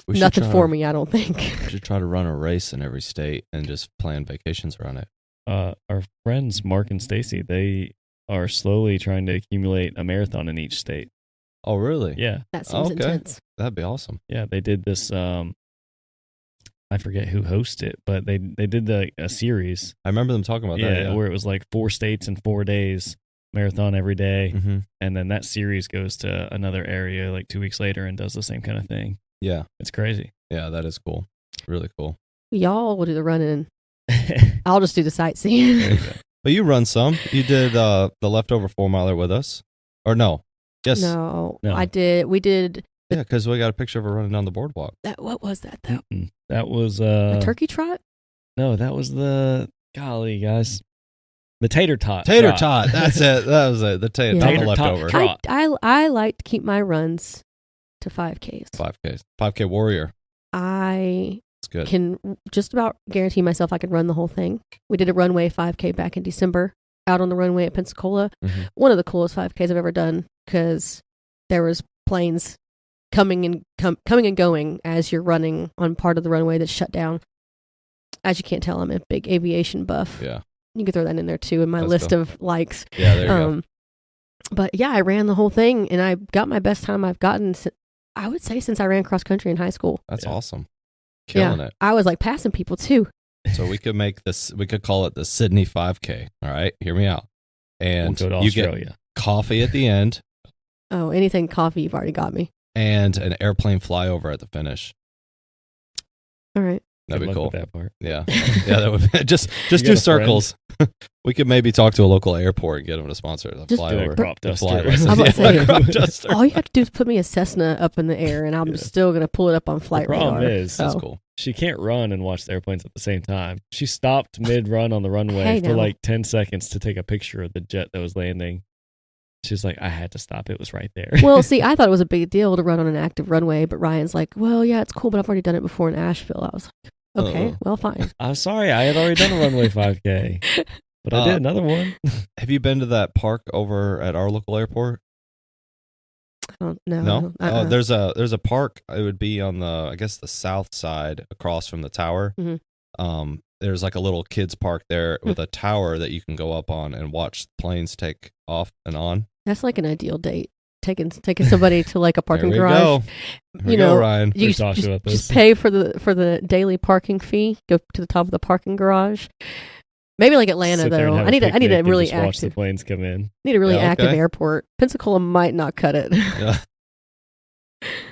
[SPEAKER 2] Nothing for me, I don't think.
[SPEAKER 3] We should try to run a race in every state and just plan vacations around it.
[SPEAKER 1] Our friends Mark and Stacy, they are slowly trying to accumulate a marathon in each state.
[SPEAKER 3] Oh, really?
[SPEAKER 1] Yeah.
[SPEAKER 2] That seems intense.
[SPEAKER 3] That'd be awesome.
[SPEAKER 1] Yeah, they did this. I forget who hosted it, but they did a series.
[SPEAKER 3] I remember them talking about that. Yeah,
[SPEAKER 1] where it was like 4 states in 4 days, marathon every day, and then that series goes to another area like 2 weeks later and does the same kind of thing.
[SPEAKER 3] Yeah,
[SPEAKER 1] it's crazy.
[SPEAKER 3] Yeah, that is cool. Really cool.
[SPEAKER 2] Y'all will do the running. I'll just do the sightseeing.
[SPEAKER 1] There you go.
[SPEAKER 3] But you run some. You did the leftover 4-miler with us, or no? Yes.
[SPEAKER 2] No, I did. We did.
[SPEAKER 3] Yeah, because we got a picture of her running down the boardwalk.
[SPEAKER 2] What was that though?
[SPEAKER 1] That was
[SPEAKER 2] a turkey trot.
[SPEAKER 1] No, that was the guys. The tater tot.
[SPEAKER 3] Tater tot. That's it. That was it. The tater leftover.
[SPEAKER 2] I like to keep my runs to 5Ks.
[SPEAKER 3] 5K warrior.
[SPEAKER 2] It's
[SPEAKER 3] good.
[SPEAKER 2] Can just about guarantee myself I could run the whole thing. We did a runway 5K back in December out on the runway at Pensacola. One of the coolest 5Ks I've ever done because there was planes coming and going as you're running on part of the runway that's shut down. As you can't tell, I'm a big aviation buff.
[SPEAKER 3] Yeah.
[SPEAKER 2] You can throw that in there too in my list of likes.
[SPEAKER 3] Yeah, there you go.
[SPEAKER 2] But yeah, I ran the whole thing and I got my best time I've gotten, I would say, since I ran cross country in high school.
[SPEAKER 3] That's awesome. Killing it.
[SPEAKER 2] I was like passing people too.
[SPEAKER 3] So we could call it the Sydney 5K. All right, hear me out. And
[SPEAKER 1] we'll go to Australia.
[SPEAKER 3] Get coffee at the end.
[SPEAKER 2] Oh, anything coffee, you've already got me.
[SPEAKER 3] And an airplane flyover at the finish.
[SPEAKER 2] All right.
[SPEAKER 3] That'd be cool.
[SPEAKER 1] With that part.
[SPEAKER 3] Yeah. Yeah, that would just do circles. We could maybe talk to a local airport and get them to sponsor the
[SPEAKER 2] just
[SPEAKER 3] flyover.
[SPEAKER 1] Crop duster.
[SPEAKER 2] I'm about to say, all you have to do is put me a Cessna up in the air and I'm still going to pull it up on flight radar.
[SPEAKER 1] The problem is,
[SPEAKER 3] that's cool.
[SPEAKER 1] She can't run and watch the airplanes at the same time. She stopped mid-run on the runway for like 10 seconds to take a picture of the jet that was landing. She's like, I had to stop. It was right there.
[SPEAKER 2] Well, see, I thought it was a big deal to run on an active runway, but Ryan's like, well, yeah, it's cool, but I've already done it before in Asheville. I was like, okay, well, fine.
[SPEAKER 1] I'm sorry. I had already done a runway 5K, but I did another one.
[SPEAKER 3] Have you been to that park over at our local airport?
[SPEAKER 2] No.
[SPEAKER 3] Oh, there's a park. It would be on the south side across from the tower. There's like a little kids park there with a tower that you can go up on and watch planes take off and on.
[SPEAKER 2] That's like an ideal date. taking somebody to like a parking
[SPEAKER 3] There we
[SPEAKER 2] garage.
[SPEAKER 3] go. Here we go, Ryan.
[SPEAKER 2] You
[SPEAKER 1] We've talked about this.
[SPEAKER 2] just pay for the daily parking fee. Go to the top of the parking garage. Maybe like Atlanta
[SPEAKER 1] Sit there
[SPEAKER 2] though.
[SPEAKER 1] and have
[SPEAKER 2] I need
[SPEAKER 1] a
[SPEAKER 2] a
[SPEAKER 1] picnic and
[SPEAKER 2] really
[SPEAKER 1] just watch the
[SPEAKER 2] active.
[SPEAKER 1] planes come in.
[SPEAKER 2] Need a really
[SPEAKER 3] Yeah,
[SPEAKER 2] active
[SPEAKER 3] okay.
[SPEAKER 2] airport. Pensacola might not cut it.
[SPEAKER 3] Yeah.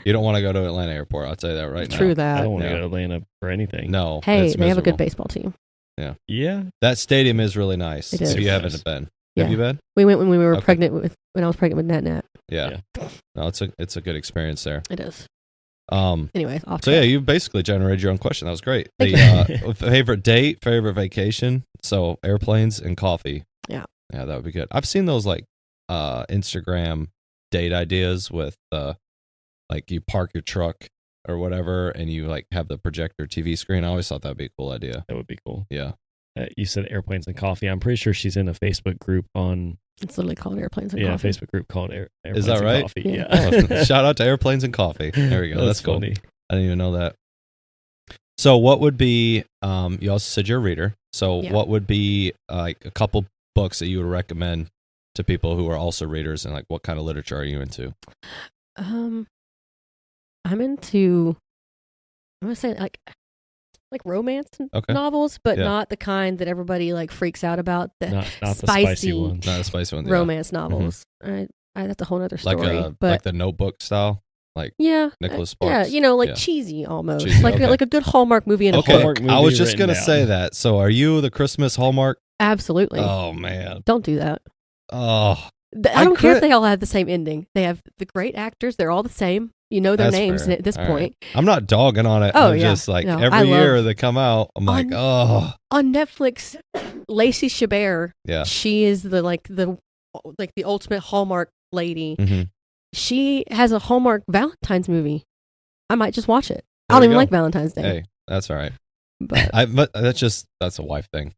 [SPEAKER 3] You don't want to go to Atlanta Airport. I'll tell you that right now.
[SPEAKER 2] True
[SPEAKER 1] I
[SPEAKER 2] that.
[SPEAKER 1] don't want to
[SPEAKER 3] Yeah.
[SPEAKER 1] go to Atlanta for anything.
[SPEAKER 3] No.
[SPEAKER 2] Hey,
[SPEAKER 3] it's
[SPEAKER 2] they have a good
[SPEAKER 3] miserable.
[SPEAKER 2] baseball team.
[SPEAKER 1] Yeah.
[SPEAKER 3] That stadium is really nice.
[SPEAKER 2] It is.
[SPEAKER 3] If you
[SPEAKER 1] Super
[SPEAKER 3] haven't
[SPEAKER 1] nice.
[SPEAKER 3] been,
[SPEAKER 2] Yeah.
[SPEAKER 3] have you been?
[SPEAKER 2] We went when we were
[SPEAKER 3] Okay.
[SPEAKER 2] when I was pregnant with Nat.
[SPEAKER 3] Yeah. No, it's a good experience there.
[SPEAKER 2] It is.
[SPEAKER 3] So
[SPEAKER 2] Anyways, off
[SPEAKER 3] yeah,
[SPEAKER 2] track.
[SPEAKER 3] you basically generated your own question. That was great.
[SPEAKER 2] Thank
[SPEAKER 3] The favorite date, favorite vacation. So airplanes and coffee.
[SPEAKER 2] Yeah.
[SPEAKER 3] Yeah, that would be good. I've seen those like Instagram date ideas with like you park your truck or whatever and you like have the projector TV screen. I always thought that'd be a cool idea.
[SPEAKER 1] That would be cool.
[SPEAKER 3] Yeah.
[SPEAKER 1] You said airplanes and coffee. I'm pretty sure she's in a Facebook group on
[SPEAKER 2] It's literally called Airplanes and Coffee.
[SPEAKER 1] Facebook group called Airplanes
[SPEAKER 3] Is that
[SPEAKER 1] and
[SPEAKER 3] right?
[SPEAKER 1] Coffee.
[SPEAKER 2] Yeah.
[SPEAKER 1] Yeah.
[SPEAKER 3] Oh, shout out to airplanes and coffee. There we go. That's cool.
[SPEAKER 1] funny.
[SPEAKER 3] I didn't even know that. So what would be, you also said you're a reader. So
[SPEAKER 2] Yeah.
[SPEAKER 3] what would be like a couple books that you would recommend to people who are also readers, and like what kind of literature are you into?
[SPEAKER 2] I'm into. I'm gonna say like romance
[SPEAKER 3] Okay.
[SPEAKER 2] novels, but
[SPEAKER 3] Yeah.
[SPEAKER 2] not the kind that everybody like freaks out about. The
[SPEAKER 1] Not the
[SPEAKER 2] spicy
[SPEAKER 1] spicy ones.
[SPEAKER 3] Not a spicy one. Yeah.
[SPEAKER 2] romance novels. That's a whole other
[SPEAKER 3] Like
[SPEAKER 2] story. but
[SPEAKER 3] like the Notebook style.
[SPEAKER 2] yeah,
[SPEAKER 3] Nicholas
[SPEAKER 2] yeah,
[SPEAKER 3] Sparks.
[SPEAKER 2] like
[SPEAKER 3] Yeah.
[SPEAKER 2] cheesy almost,
[SPEAKER 3] Cheesy,
[SPEAKER 2] like
[SPEAKER 3] okay.
[SPEAKER 2] like a good Hallmark movie in a
[SPEAKER 3] Okay,
[SPEAKER 1] Hallmark
[SPEAKER 2] book.
[SPEAKER 3] I was
[SPEAKER 1] movie
[SPEAKER 3] just
[SPEAKER 1] written
[SPEAKER 3] gonna
[SPEAKER 1] down.
[SPEAKER 3] say that. So are you the Christmas Hallmark?
[SPEAKER 2] Absolutely.
[SPEAKER 3] Oh man.
[SPEAKER 2] Don't do that.
[SPEAKER 3] Oh,
[SPEAKER 2] I don't care if
[SPEAKER 3] could-
[SPEAKER 2] they all have the same ending. They have the great actors. They're all the same. You know their
[SPEAKER 3] That's
[SPEAKER 2] names
[SPEAKER 3] fair.
[SPEAKER 2] at this
[SPEAKER 3] All
[SPEAKER 2] point.
[SPEAKER 3] I'm not dogging on it.
[SPEAKER 2] Oh,
[SPEAKER 3] I'm
[SPEAKER 2] yeah.
[SPEAKER 3] just like
[SPEAKER 2] No, I
[SPEAKER 3] every year
[SPEAKER 2] love-
[SPEAKER 3] they come out, I'm like,
[SPEAKER 2] On-
[SPEAKER 3] oh
[SPEAKER 2] On Netflix, Lacey Chabert,
[SPEAKER 3] yeah.
[SPEAKER 2] she is the ultimate Hallmark lady.
[SPEAKER 3] Mm-hmm.
[SPEAKER 2] She has a Hallmark Valentine's movie. I might just watch it. I
[SPEAKER 3] There
[SPEAKER 2] don't
[SPEAKER 3] we
[SPEAKER 2] even
[SPEAKER 3] go.
[SPEAKER 2] like Valentine's Day,
[SPEAKER 3] Hey, that's all right.
[SPEAKER 2] but
[SPEAKER 3] But that's a wife thing.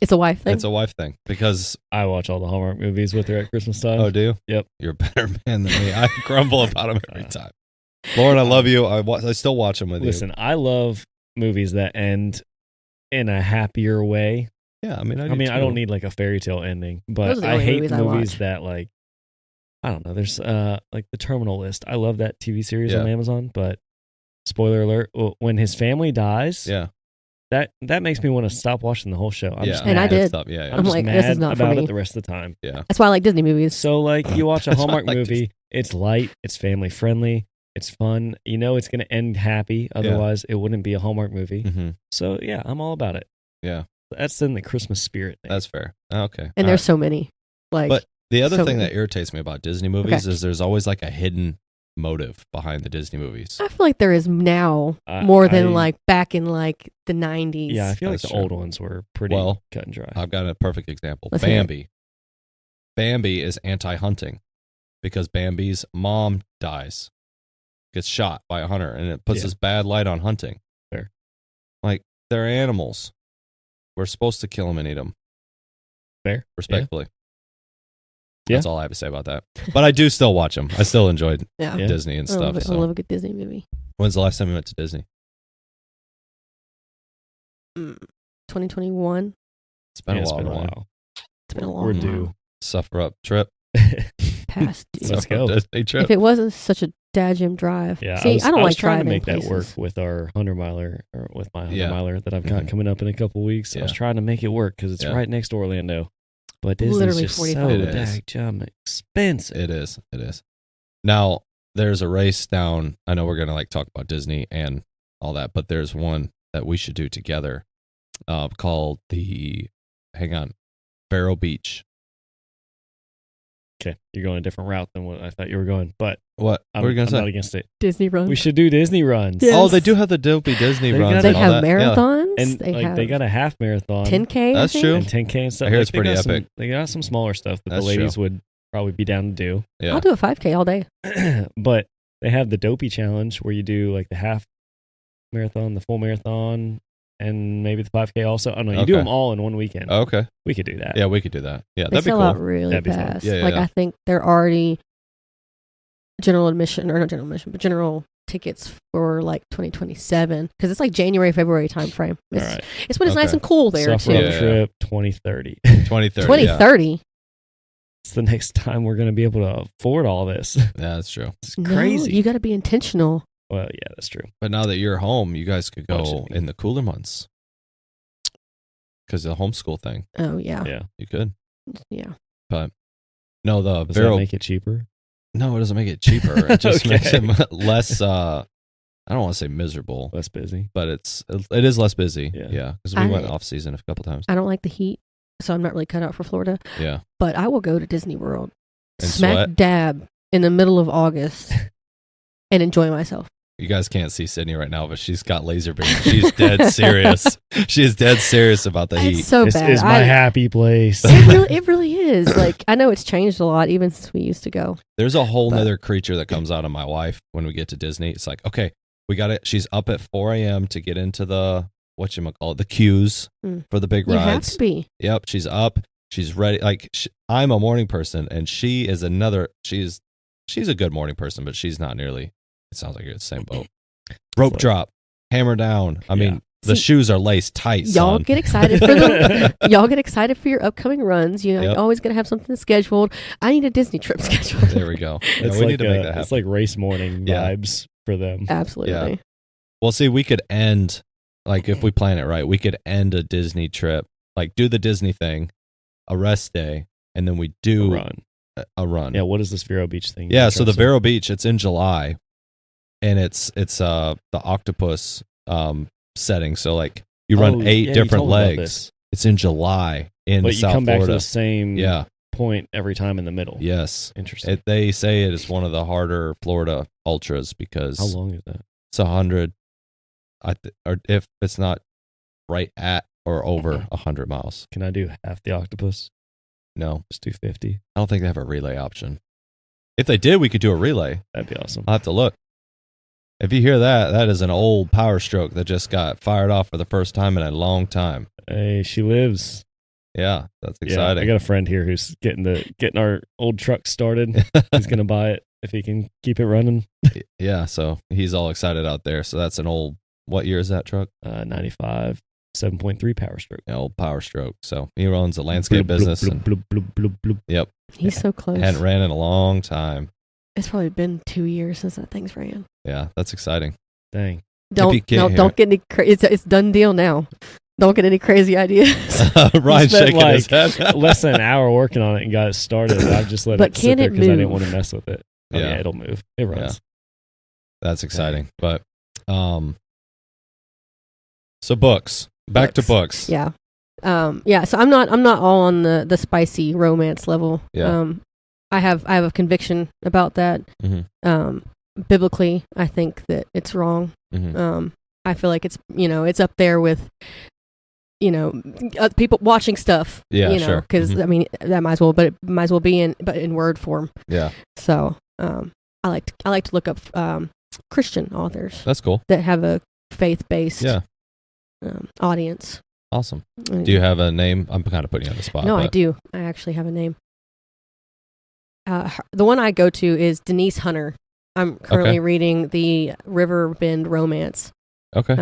[SPEAKER 2] it's a wife thing.
[SPEAKER 3] It's a wife thing because
[SPEAKER 1] I watch all the Hallmark movies with her at Christmas time.
[SPEAKER 3] oh, do you?
[SPEAKER 1] Yep.
[SPEAKER 3] You're a better man than me. I grumble about them every time. Lauren, I love you. I still watch them with
[SPEAKER 1] Listen, I love movies that end in a happier way.
[SPEAKER 3] you. Yeah, I mean,
[SPEAKER 1] I
[SPEAKER 3] do
[SPEAKER 1] I
[SPEAKER 3] too.
[SPEAKER 1] don't need like a fairy tale ending,
[SPEAKER 2] Those
[SPEAKER 1] but
[SPEAKER 2] are the
[SPEAKER 1] I
[SPEAKER 2] only
[SPEAKER 1] hate
[SPEAKER 2] movies I
[SPEAKER 1] movies
[SPEAKER 2] watch.
[SPEAKER 1] that like I don't know. There's like The Terminal List. I love that TV series
[SPEAKER 3] Yeah.
[SPEAKER 1] on Amazon, but spoiler alert: when his family dies,
[SPEAKER 3] Yeah,
[SPEAKER 1] that makes me want to stop watching the whole show. I'm
[SPEAKER 3] yeah.
[SPEAKER 1] just
[SPEAKER 2] And I
[SPEAKER 1] mad.
[SPEAKER 2] did.
[SPEAKER 3] Stuff. Yeah, yeah.
[SPEAKER 1] I'm just
[SPEAKER 2] like,
[SPEAKER 1] mad
[SPEAKER 2] this is not for
[SPEAKER 1] about
[SPEAKER 2] me.
[SPEAKER 1] it the rest of the time.
[SPEAKER 3] yeah.
[SPEAKER 2] That's why I like Disney movies.
[SPEAKER 1] So like you watch a
[SPEAKER 3] That's why I
[SPEAKER 1] Hallmark
[SPEAKER 3] like
[SPEAKER 1] movie, it's light, it's family friendly, it's fun. You know it's going to end happy. Otherwise, it wouldn't be a Hallmark movie.
[SPEAKER 3] Mm-hmm.
[SPEAKER 1] So yeah, I'm all about it.
[SPEAKER 3] Yeah.
[SPEAKER 1] That's in the Christmas spirit thing.
[SPEAKER 3] That's fair. Okay.
[SPEAKER 2] And
[SPEAKER 3] All
[SPEAKER 2] there's
[SPEAKER 3] right.
[SPEAKER 2] so many. Like,
[SPEAKER 3] But the other
[SPEAKER 2] so
[SPEAKER 3] thing
[SPEAKER 2] many.
[SPEAKER 3] that irritates me about Disney movies is there's always like a hidden motive behind the Disney movies.
[SPEAKER 2] I feel like there is now
[SPEAKER 1] I-
[SPEAKER 2] more than
[SPEAKER 1] I-
[SPEAKER 2] like back in like the 90s.
[SPEAKER 1] Yeah, I feel like
[SPEAKER 3] That's
[SPEAKER 1] the
[SPEAKER 3] true.
[SPEAKER 1] old ones were pretty
[SPEAKER 3] Well,
[SPEAKER 1] cut and dry.
[SPEAKER 3] I've got a perfect example.
[SPEAKER 2] Let's hear it.
[SPEAKER 3] Bambi. Bambi is anti-hunting because Bambi's mom dies, gets shot by a hunter, and it puts
[SPEAKER 1] Yeah.
[SPEAKER 3] this bad light on hunting.
[SPEAKER 1] Fair.
[SPEAKER 3] Like, they're animals. We're supposed to kill them and eat them.
[SPEAKER 1] Fair.
[SPEAKER 3] Respectfully.
[SPEAKER 1] Yeah.
[SPEAKER 3] That's all I have to say about that. But I do still watch them. I still enjoyed
[SPEAKER 2] Yeah.
[SPEAKER 1] Yeah.
[SPEAKER 3] Disney and
[SPEAKER 2] I love
[SPEAKER 3] stuff.
[SPEAKER 2] it.
[SPEAKER 3] So.
[SPEAKER 2] I love a good Disney movie.
[SPEAKER 3] When's the last time you went to Disney?
[SPEAKER 2] 2021.
[SPEAKER 3] It's been
[SPEAKER 1] Yeah,
[SPEAKER 3] a
[SPEAKER 1] it's
[SPEAKER 3] while.
[SPEAKER 1] been a
[SPEAKER 3] Ryan.
[SPEAKER 2] It's
[SPEAKER 1] while.
[SPEAKER 2] been a long
[SPEAKER 1] We're
[SPEAKER 2] time.
[SPEAKER 1] due.
[SPEAKER 3] Suffer up trip.
[SPEAKER 2] Past.
[SPEAKER 1] Let's
[SPEAKER 3] Suffer
[SPEAKER 1] go.
[SPEAKER 3] up Disney trip.
[SPEAKER 2] If it wasn't such a dadgym drive.
[SPEAKER 1] Yeah,
[SPEAKER 2] See, I don't
[SPEAKER 1] was
[SPEAKER 2] like
[SPEAKER 1] trying to
[SPEAKER 2] driving
[SPEAKER 1] make that
[SPEAKER 2] places.
[SPEAKER 1] work with our 100-miler or with my 100
[SPEAKER 3] Yeah.
[SPEAKER 1] miler that I've got
[SPEAKER 3] Mhm.
[SPEAKER 1] coming up in a couple weeks. I was
[SPEAKER 3] Yeah.
[SPEAKER 1] trying to make it work because it's
[SPEAKER 3] Yeah.
[SPEAKER 1] right next to Orlando. But Disney's
[SPEAKER 2] Literally
[SPEAKER 1] just
[SPEAKER 2] 45
[SPEAKER 1] so
[SPEAKER 3] minutes.
[SPEAKER 1] daggum expensive.
[SPEAKER 3] It is. It is. Now, there's a race down. I know we're going to like talk about Disney and all that, but there's one that we should do together called Vero Beach.
[SPEAKER 1] Okay, you're going a different route than what I thought you were going, but
[SPEAKER 3] What?
[SPEAKER 1] I'm,
[SPEAKER 3] What are you going
[SPEAKER 1] I'm
[SPEAKER 3] to
[SPEAKER 1] not
[SPEAKER 3] say?
[SPEAKER 1] against it.
[SPEAKER 2] Disney runs.
[SPEAKER 1] We should do Disney runs.
[SPEAKER 2] Yeah.
[SPEAKER 3] Oh,
[SPEAKER 2] Yes.
[SPEAKER 3] they do have the dopey Disney
[SPEAKER 1] They
[SPEAKER 3] runs.
[SPEAKER 1] got-
[SPEAKER 2] They
[SPEAKER 3] and all
[SPEAKER 2] have
[SPEAKER 3] that. Yeah.
[SPEAKER 2] marathons.
[SPEAKER 1] And
[SPEAKER 2] they have
[SPEAKER 1] they got a half marathon
[SPEAKER 2] 10K.
[SPEAKER 3] That's
[SPEAKER 2] I think?
[SPEAKER 3] true.
[SPEAKER 1] and 10K and stuff.
[SPEAKER 3] I hear
[SPEAKER 1] Like,
[SPEAKER 3] it's pretty
[SPEAKER 1] they got
[SPEAKER 3] epic.
[SPEAKER 1] They got some smaller stuff that
[SPEAKER 3] That's
[SPEAKER 1] the ladies
[SPEAKER 3] true.
[SPEAKER 1] would probably be down to do.
[SPEAKER 3] Yeah.
[SPEAKER 2] I'll do a 5K all day.
[SPEAKER 1] But they have the dopey challenge where you do like the half marathon, the full marathon, and maybe the 5K also. Oh no, you do
[SPEAKER 3] Okay.
[SPEAKER 1] them all in one weekend.
[SPEAKER 3] Oh, okay.
[SPEAKER 1] We could do that.
[SPEAKER 3] Yeah, we could do that. Yeah,
[SPEAKER 2] They
[SPEAKER 3] that'd be
[SPEAKER 2] sell
[SPEAKER 3] cool.
[SPEAKER 2] out really
[SPEAKER 1] That'd be fun.
[SPEAKER 2] fast.
[SPEAKER 3] Yeah, yeah,
[SPEAKER 2] like
[SPEAKER 3] yeah.
[SPEAKER 2] I think they're already general admission, or not general admission, but general tickets for like 2027 because it's like January, February time frame.
[SPEAKER 1] All
[SPEAKER 2] It's,
[SPEAKER 1] right.
[SPEAKER 2] it's when it's nice
[SPEAKER 3] Okay.
[SPEAKER 2] and cool there
[SPEAKER 1] Suffer
[SPEAKER 2] too.
[SPEAKER 1] up
[SPEAKER 3] Yeah.
[SPEAKER 1] trip 2030.
[SPEAKER 3] 2030.
[SPEAKER 2] 2030.
[SPEAKER 1] it's the next time we're going to be able to afford all this.
[SPEAKER 3] Yeah, that's true.
[SPEAKER 1] It's crazy.
[SPEAKER 2] No, you got to be intentional.
[SPEAKER 1] Well, yeah, that's true.
[SPEAKER 3] But now that you're home, you guys could go in the cooler months because of the homeschool thing.
[SPEAKER 2] Oh yeah.
[SPEAKER 1] Yeah.
[SPEAKER 3] You could.
[SPEAKER 2] Yeah.
[SPEAKER 3] But no, the
[SPEAKER 1] Does
[SPEAKER 3] barrel
[SPEAKER 1] that make it cheaper?
[SPEAKER 3] No, it doesn't make it cheaper. It just
[SPEAKER 1] Okay.
[SPEAKER 3] makes it less. I don't want to say miserable,
[SPEAKER 1] Less busy.
[SPEAKER 3] but it is less busy.
[SPEAKER 1] Yeah.
[SPEAKER 3] Yeah, because we went off season a couple times.
[SPEAKER 2] I don't like the heat, so I'm not really cut out for Florida.
[SPEAKER 3] Yeah,
[SPEAKER 2] But I will go to Disney World,
[SPEAKER 3] And
[SPEAKER 2] smack
[SPEAKER 3] sweat?
[SPEAKER 2] dab in the middle of August, and enjoy myself.
[SPEAKER 3] you guys can't see Sydney right now, but she's got laser beam. She's dead serious. She is dead serious about the heat.
[SPEAKER 2] It's so
[SPEAKER 1] This
[SPEAKER 2] bad.
[SPEAKER 1] is my happy place.
[SPEAKER 2] It really is. Like, I know it's changed a lot, even since we used to go.
[SPEAKER 3] There's a whole
[SPEAKER 2] But-
[SPEAKER 3] nother creature that comes out of my wife when we get to Disney. It's like, okay, we got it. She's up at 4 a.m. to get into the the queues for the big
[SPEAKER 2] You have
[SPEAKER 3] rides.
[SPEAKER 2] to be.
[SPEAKER 3] Yep, she's up. She's ready. Like I'm a morning person, and she is another. She's a good morning person, but she's not nearly. It sounds like you're in the same boat. Rope drop, hammer down. I mean, the
[SPEAKER 2] See,
[SPEAKER 3] shoes are laced tight.
[SPEAKER 2] Y'all
[SPEAKER 3] son.
[SPEAKER 2] get excited for your upcoming runs. You know,
[SPEAKER 3] Yep.
[SPEAKER 2] you're always gonna have something scheduled. I need a Disney trip scheduled.
[SPEAKER 3] There we go. Yeah,
[SPEAKER 1] It's
[SPEAKER 3] we
[SPEAKER 1] like
[SPEAKER 3] need to make that happen.
[SPEAKER 1] it's like race morning
[SPEAKER 3] Yeah.
[SPEAKER 1] vibes for them.
[SPEAKER 2] Absolutely.
[SPEAKER 3] Yeah. Well, see, we could end like if we plan it right, we could end a Disney trip, like do the Disney thing, a rest day, and then we do
[SPEAKER 1] Run.
[SPEAKER 3] a run.
[SPEAKER 1] Yeah. What is this Vero Beach thing?
[SPEAKER 3] Yeah, so the Vero Beach, it's in July, and it's the octopus setting. So like you run 8
[SPEAKER 1] you
[SPEAKER 3] different
[SPEAKER 1] told me about
[SPEAKER 3] legs.
[SPEAKER 1] this.
[SPEAKER 3] It's in July in
[SPEAKER 1] But you
[SPEAKER 3] South
[SPEAKER 1] come back to
[SPEAKER 3] Florida.
[SPEAKER 1] the same
[SPEAKER 3] Yeah,
[SPEAKER 1] point every time in the middle.
[SPEAKER 3] yes.
[SPEAKER 1] Interesting.
[SPEAKER 3] They say it is one of the harder Florida ultras because
[SPEAKER 1] How long is that?
[SPEAKER 3] it's 100. Or if it's not right at or over 100 miles.
[SPEAKER 1] Can I do half the octopus?
[SPEAKER 3] No,
[SPEAKER 1] Just do 50.
[SPEAKER 3] I don't think they have a relay option. If they did, we could do a relay.
[SPEAKER 1] That'd be awesome.
[SPEAKER 3] I'll have to look. If you hear that, that is an old Power Stroke that just got fired off for the first time in a long time.
[SPEAKER 1] Hey, she lives.
[SPEAKER 3] Yeah, that's
[SPEAKER 1] Yeah,
[SPEAKER 3] exciting.
[SPEAKER 1] I got a friend here who's getting our old truck started. He's gonna buy it if he can keep it running.
[SPEAKER 3] Yeah, so he's all excited out there. So that's an old, what year is that truck?
[SPEAKER 1] 95, 7.3 Power Stroke.
[SPEAKER 3] An old Power Stroke. So he runs a landscape business.
[SPEAKER 1] Bloop,
[SPEAKER 3] And,
[SPEAKER 1] bloop, bloop, bloop, bloop.
[SPEAKER 3] yep,
[SPEAKER 2] He's so close.
[SPEAKER 3] hadn't ran in a long time.
[SPEAKER 2] It's probably been 2 years since that thing's ran.
[SPEAKER 3] Yeah, that's exciting.
[SPEAKER 1] Dang.
[SPEAKER 2] Don't
[SPEAKER 3] can't hear
[SPEAKER 2] don't get any. It's done deal now. Don't get any crazy ideas.
[SPEAKER 3] Ryan's
[SPEAKER 1] spent,
[SPEAKER 3] shaking his head.
[SPEAKER 1] Less than an hour working on it and got it started. I've just let
[SPEAKER 2] But
[SPEAKER 1] it sit
[SPEAKER 2] can
[SPEAKER 1] there
[SPEAKER 2] it
[SPEAKER 1] because I didn't
[SPEAKER 2] move?
[SPEAKER 1] want to mess with it. Oh,
[SPEAKER 3] Yeah.
[SPEAKER 1] yeah, it'll move. It runs.
[SPEAKER 3] That's exciting. But so books. Back to books.
[SPEAKER 2] Yeah. Yeah. So I'm not all on the spicy romance level.
[SPEAKER 3] Yeah.
[SPEAKER 2] I have a conviction about that.
[SPEAKER 3] Mm-hmm.
[SPEAKER 2] Biblically, I think that it's wrong.
[SPEAKER 3] Mm-hmm.
[SPEAKER 2] I feel like it's up there with people watching stuff.
[SPEAKER 3] Yeah, sure.
[SPEAKER 2] Because
[SPEAKER 3] Mhm.
[SPEAKER 2] I mean that might as well be in word form.
[SPEAKER 3] Yeah,
[SPEAKER 2] So I like to look up Christian authors
[SPEAKER 3] that's cool.
[SPEAKER 2] that have a faith based
[SPEAKER 3] Yeah,
[SPEAKER 2] audience.
[SPEAKER 3] awesome. Do you have a name? I'm kind of putting you on the spot.
[SPEAKER 2] No, I
[SPEAKER 3] but-
[SPEAKER 2] do. I actually have a name. The one I go to is Denise Hunter. I'm currently reading the River Bend Romance.
[SPEAKER 3] Okay.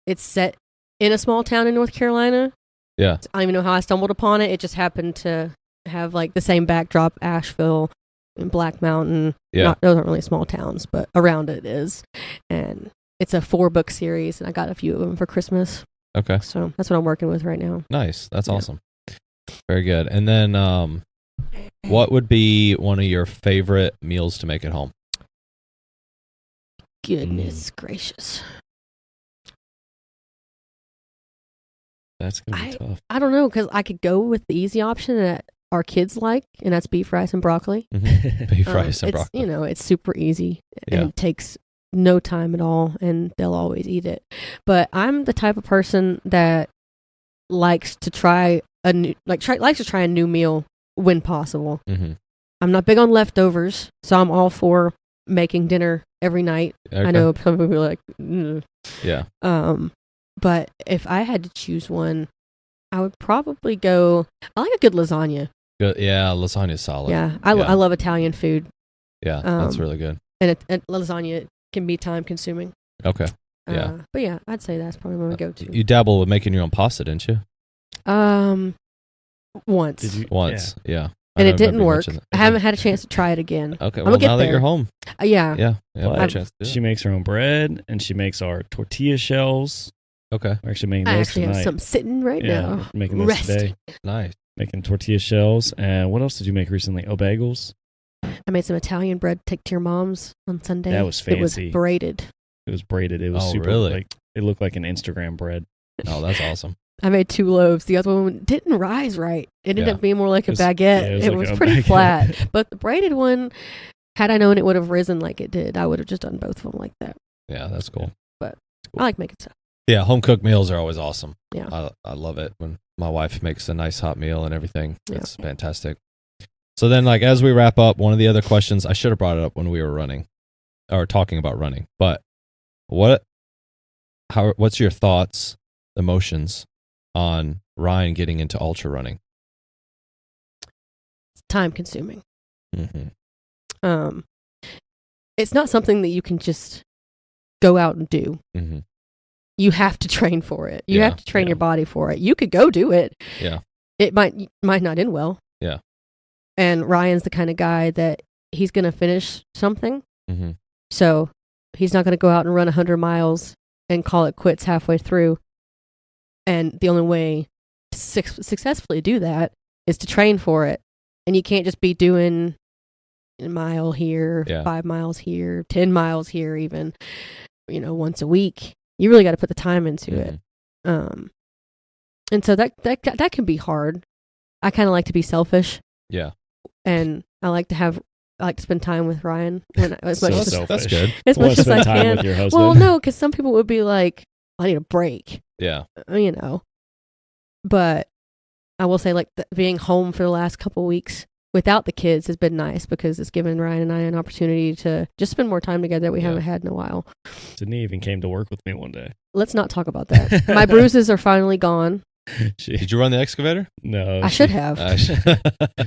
[SPEAKER 2] It's set in a small town in North Carolina.
[SPEAKER 3] Yeah.
[SPEAKER 2] I don't even know how I stumbled upon it. It just happened to have like the same backdrop, Asheville and Black Mountain.
[SPEAKER 3] Yeah.
[SPEAKER 2] Those aren't really small towns, but around it is. And it's a 4-book series, and I got a few of them for Christmas.
[SPEAKER 3] Okay.
[SPEAKER 2] So that's what I'm working with right now.
[SPEAKER 3] Nice. That's
[SPEAKER 2] Yeah.
[SPEAKER 3] awesome. Very good. And then, what would be one of your favorite meals to make at home?
[SPEAKER 2] Goodness gracious.
[SPEAKER 1] That's going to be tough.
[SPEAKER 2] I don't know, because I could go with the easy option that our kids like, and that's beef, rice, and broccoli.
[SPEAKER 3] Beef rice and
[SPEAKER 2] it's,
[SPEAKER 3] broccoli.
[SPEAKER 2] It's super easy
[SPEAKER 3] Yeah.
[SPEAKER 2] and it takes no time at all, and they'll always eat it. But I'm the type of person that likes to try a new meal when possible.
[SPEAKER 3] Mm-hmm.
[SPEAKER 2] I'm not big on leftovers, so I'm all for making dinner every night.
[SPEAKER 3] Okay.
[SPEAKER 2] I know some people are like, "Ugh."
[SPEAKER 3] Yeah.
[SPEAKER 2] But if I had to choose one, I would probably go. I like a good lasagna.
[SPEAKER 3] Good. Yeah, lasagna's solid.
[SPEAKER 2] Yeah, I love Italian food,
[SPEAKER 3] Yeah, that's
[SPEAKER 2] Um,
[SPEAKER 3] really good.
[SPEAKER 2] and lasagna can be time consuming.
[SPEAKER 3] Okay. Yeah.
[SPEAKER 2] But yeah, I'd say that's probably what I go to.
[SPEAKER 3] You dabble with making your own pasta, didn't you?
[SPEAKER 2] Once.
[SPEAKER 1] Did you?
[SPEAKER 3] Once. Yeah.
[SPEAKER 2] And it
[SPEAKER 3] remember
[SPEAKER 2] didn't
[SPEAKER 3] you
[SPEAKER 2] work.
[SPEAKER 3] mentioned that.
[SPEAKER 2] I haven't had a chance to try it again.
[SPEAKER 3] Okay,
[SPEAKER 2] I'm
[SPEAKER 3] well,
[SPEAKER 2] gonna get
[SPEAKER 3] now that
[SPEAKER 2] there.
[SPEAKER 3] you're home.
[SPEAKER 2] Yeah.
[SPEAKER 3] Yeah.
[SPEAKER 1] But
[SPEAKER 3] have a chance to do
[SPEAKER 1] she
[SPEAKER 3] it.
[SPEAKER 1] makes her own bread, and she makes our tortilla shells.
[SPEAKER 3] Okay,
[SPEAKER 1] We're actually making
[SPEAKER 2] I
[SPEAKER 1] those
[SPEAKER 2] actually
[SPEAKER 1] tonight.
[SPEAKER 2] have some sitting right
[SPEAKER 1] yeah,
[SPEAKER 2] now.
[SPEAKER 1] we're making those
[SPEAKER 2] Resting.
[SPEAKER 1] today.
[SPEAKER 3] nice.
[SPEAKER 1] Making tortilla shells. And what else did you make recently? Oh, bagels.
[SPEAKER 2] I made some Italian bread to take to your mom's on Sunday.
[SPEAKER 1] That was fancy.
[SPEAKER 2] It was braided.
[SPEAKER 1] It was braided. It was
[SPEAKER 3] Oh,
[SPEAKER 1] super.
[SPEAKER 3] really?
[SPEAKER 1] Like, it looked like an Instagram bread.
[SPEAKER 3] Oh, that's awesome.
[SPEAKER 2] I made 2 loaves. The other one didn't rise right. It ended
[SPEAKER 3] Yeah.
[SPEAKER 2] up being more like a
[SPEAKER 1] It was-
[SPEAKER 2] baguette.
[SPEAKER 1] yeah, it was
[SPEAKER 2] it
[SPEAKER 1] like
[SPEAKER 2] was
[SPEAKER 1] a
[SPEAKER 2] pretty
[SPEAKER 1] baguette.
[SPEAKER 2] flat. But the braided one, had I known it would have risen like it did, I would have just done both of them like that.
[SPEAKER 3] Yeah, that's cool.
[SPEAKER 2] I like making stuff.
[SPEAKER 3] Yeah, home cooked meals are always awesome.
[SPEAKER 2] Yeah.
[SPEAKER 3] I love it when my wife makes a nice hot meal and everything.
[SPEAKER 2] Yeah.
[SPEAKER 3] It's fantastic. So then, like, as we wrap up, one of the other questions, I should have brought it up when we were running or talking about running, but what's your thoughts, emotions on Ryan getting into ultra running?
[SPEAKER 2] It's time consuming.
[SPEAKER 3] Mm-hmm.
[SPEAKER 2] It's not something that you can just go out and do.
[SPEAKER 3] Mm-hmm.
[SPEAKER 2] You have to train for it. You
[SPEAKER 3] Yeah,
[SPEAKER 2] have to train
[SPEAKER 3] yeah.
[SPEAKER 2] your body for it. You could go do it.
[SPEAKER 3] Yeah.
[SPEAKER 2] It might not end well.
[SPEAKER 3] Yeah.
[SPEAKER 2] And Ryan's the kind of guy that he's going to finish something.
[SPEAKER 3] Mm-hmm.
[SPEAKER 2] So he's not going to go out and run 100 miles and call it quits halfway through. And the only way to successfully do that is to train for it. And you can't just be doing a mile here, 5 miles here, 10 miles here, even, once a week. You really got to put the time into it. And so that can be hard. I kind of like to be selfish.
[SPEAKER 3] Yeah.
[SPEAKER 2] And I like to spend time with Ryan as much as
[SPEAKER 3] That's good.
[SPEAKER 2] as
[SPEAKER 1] You wanna
[SPEAKER 2] much as I
[SPEAKER 1] spend time
[SPEAKER 2] can.
[SPEAKER 1] with your husband.
[SPEAKER 2] Well, no, because some people would be like, I need a break,
[SPEAKER 3] Yeah.
[SPEAKER 2] But I will say, like, being home for the last couple weeks without the kids has been nice because it's given Ryan and I an opportunity to just spend more time together that we haven't had in a while.
[SPEAKER 1] Sydney even came to work with me one day.
[SPEAKER 2] Let's not talk about that. My bruises are finally gone.
[SPEAKER 3] Did you run the excavator?
[SPEAKER 1] No.
[SPEAKER 2] I should have.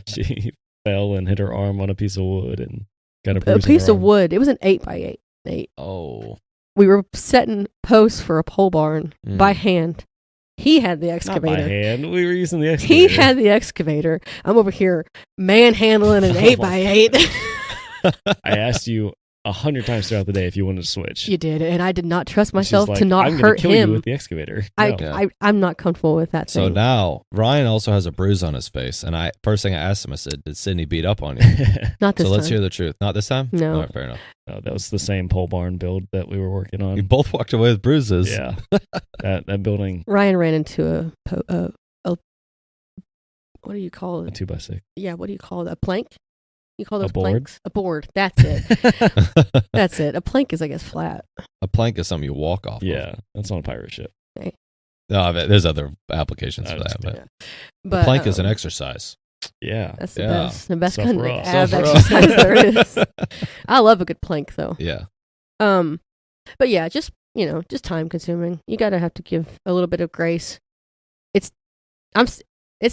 [SPEAKER 1] She fell and hit her arm on a piece of wood and got a
[SPEAKER 2] A
[SPEAKER 1] bruise.
[SPEAKER 2] piece of wood. It was an 8x8.
[SPEAKER 3] Oh.
[SPEAKER 2] We were setting posts for a pole barn by hand. He had the
[SPEAKER 1] Not
[SPEAKER 2] excavator.
[SPEAKER 1] by hand. We were using the excavator.
[SPEAKER 2] He had the excavator. I'm over here manhandling an 8x8.
[SPEAKER 1] I asked you 100 times throughout the day if you wanted to switch.
[SPEAKER 2] You did, and I did not trust
[SPEAKER 1] She's
[SPEAKER 2] myself
[SPEAKER 1] like,
[SPEAKER 2] to not
[SPEAKER 1] I'm gonna
[SPEAKER 2] hurt
[SPEAKER 1] kill
[SPEAKER 2] him.
[SPEAKER 1] you with the excavator. No.
[SPEAKER 2] I'm not comfortable with that
[SPEAKER 3] So
[SPEAKER 2] thing.
[SPEAKER 3] now Ryan also has a bruise on his face, and first thing I asked him, I said, "Did Sydney beat up on you?"
[SPEAKER 2] Not this
[SPEAKER 3] So let's
[SPEAKER 2] time.
[SPEAKER 3] hear the truth. Not this time.
[SPEAKER 2] No.
[SPEAKER 3] All right, fair enough.
[SPEAKER 1] No, that was the same pole barn build that we were working on.
[SPEAKER 3] You both walked away with bruises.
[SPEAKER 1] Yeah. that building,
[SPEAKER 2] Ryan ran into a what do you call
[SPEAKER 1] a
[SPEAKER 2] it?
[SPEAKER 1] 2x6.
[SPEAKER 2] Yeah, what do you call it? A plank? You call
[SPEAKER 1] A
[SPEAKER 2] those
[SPEAKER 1] board?
[SPEAKER 2] planks? A board. That's it. That's it. A plank is, I guess, flat.
[SPEAKER 3] A plank is something you walk off.
[SPEAKER 1] Yeah, that's on a pirate ship.
[SPEAKER 3] No, I bet there's other applications
[SPEAKER 1] I
[SPEAKER 3] for that,
[SPEAKER 1] understand.
[SPEAKER 3] but
[SPEAKER 2] But
[SPEAKER 3] a plank is an exercise.
[SPEAKER 1] Yeah.
[SPEAKER 2] That's the
[SPEAKER 3] Yeah.
[SPEAKER 2] best. The best
[SPEAKER 1] Suffer
[SPEAKER 2] kind of
[SPEAKER 1] up.
[SPEAKER 2] ab
[SPEAKER 3] Suffer up.
[SPEAKER 2] exercise there is. I love a good plank though.
[SPEAKER 3] Yeah.
[SPEAKER 2] But yeah, just time consuming. You gotta have to give a little bit of grace. It's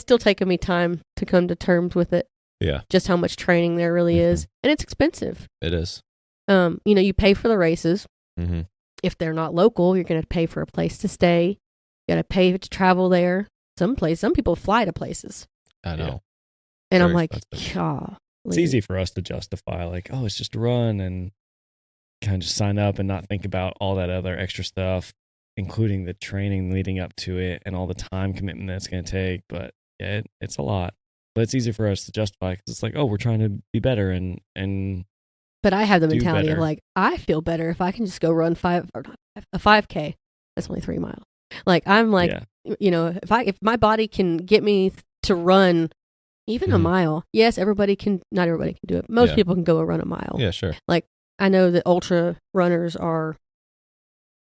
[SPEAKER 2] still taking me time to come to terms with it.
[SPEAKER 3] Yeah.
[SPEAKER 2] Just how much training there really is, and it's expensive.
[SPEAKER 3] It is.
[SPEAKER 2] You pay for the races.
[SPEAKER 3] Mm-hmm.
[SPEAKER 2] If they're not local, you're gonna pay for a place to stay. You gotta pay to travel there. Some people fly to places,
[SPEAKER 3] I know.
[SPEAKER 2] and I'm
[SPEAKER 3] Very
[SPEAKER 2] like,
[SPEAKER 3] expensive.
[SPEAKER 2] God.
[SPEAKER 1] It's easy for us to justify, like, oh, it's just a run and kind of just sign up and not think about all that other extra stuff, including the training leading up to it and all the time commitment that it's going to take. But yeah, it's a lot. But it's easy for us to justify because it's like, oh, we're trying to be better and
[SPEAKER 2] But I have the
[SPEAKER 1] do
[SPEAKER 2] mentality of
[SPEAKER 1] better.
[SPEAKER 2] like, I feel better if I can just go run a 5K. That's only 3 miles. Like, I'm like,
[SPEAKER 1] yeah,
[SPEAKER 2] if my body can get me to run even a
[SPEAKER 3] Mhm.
[SPEAKER 2] mile. Yes, not everybody can do it. Most
[SPEAKER 3] Yeah.
[SPEAKER 2] people can go and run a mile.
[SPEAKER 3] Yeah, sure.
[SPEAKER 2] I know that ultra runners are,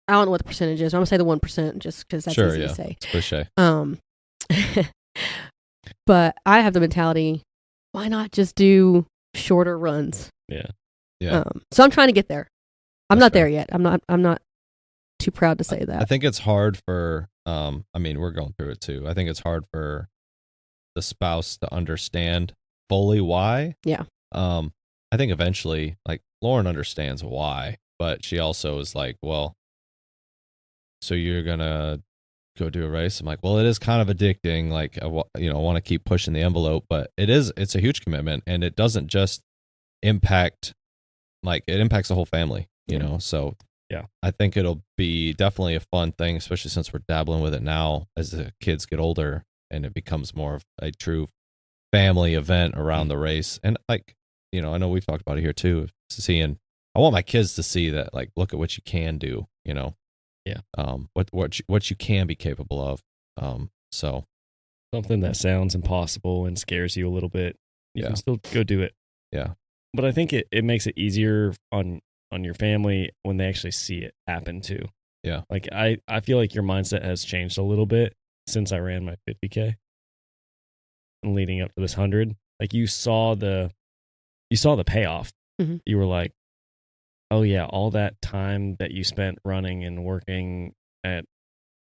[SPEAKER 2] I don't know what the percentage is. I'm going to say the 1% just because that's
[SPEAKER 3] Sure,
[SPEAKER 2] easy
[SPEAKER 3] yeah.
[SPEAKER 2] to say.
[SPEAKER 3] It's cliche.
[SPEAKER 2] But I have the mentality, why not just do shorter runs?
[SPEAKER 1] yeah.
[SPEAKER 3] Yeah.
[SPEAKER 2] So I'm trying to get there. I'm
[SPEAKER 3] That's
[SPEAKER 2] not
[SPEAKER 3] fair.
[SPEAKER 2] there yet. I'm not too proud to say that.
[SPEAKER 3] I think it's hard for, we're going through it too. I think it's hard for the spouse to understand fully why.
[SPEAKER 2] Yeah.
[SPEAKER 3] I think eventually, like, Lauren understands why, but she also is like, well, so you're going to go do a race. I'm like, well, it is kind of addicting. Like, I want to keep pushing the envelope, but it's a huge commitment, and it doesn't just impact, like, it impacts the whole family, you know? So
[SPEAKER 1] yeah,
[SPEAKER 3] I think it'll be definitely a fun thing, especially since we're dabbling with it now as the kids get older and it becomes more of a true family event around the race. And like, I know we've talked about it here too, I want my kids to see that, like, look at what you can do,
[SPEAKER 1] Yeah.
[SPEAKER 3] What you can be capable of. So
[SPEAKER 1] something that sounds impossible and scares you a little bit, you can still go do it.
[SPEAKER 3] Yeah.
[SPEAKER 1] But I think it makes it easier on your family when they actually see it happen too.
[SPEAKER 3] Yeah.
[SPEAKER 1] Like I feel like your mindset has changed a little bit since I ran my 50K and leading up to this 100. Like you saw the payoff.
[SPEAKER 2] Mm-hmm.
[SPEAKER 1] You were like, oh yeah, all that time that you spent running and working at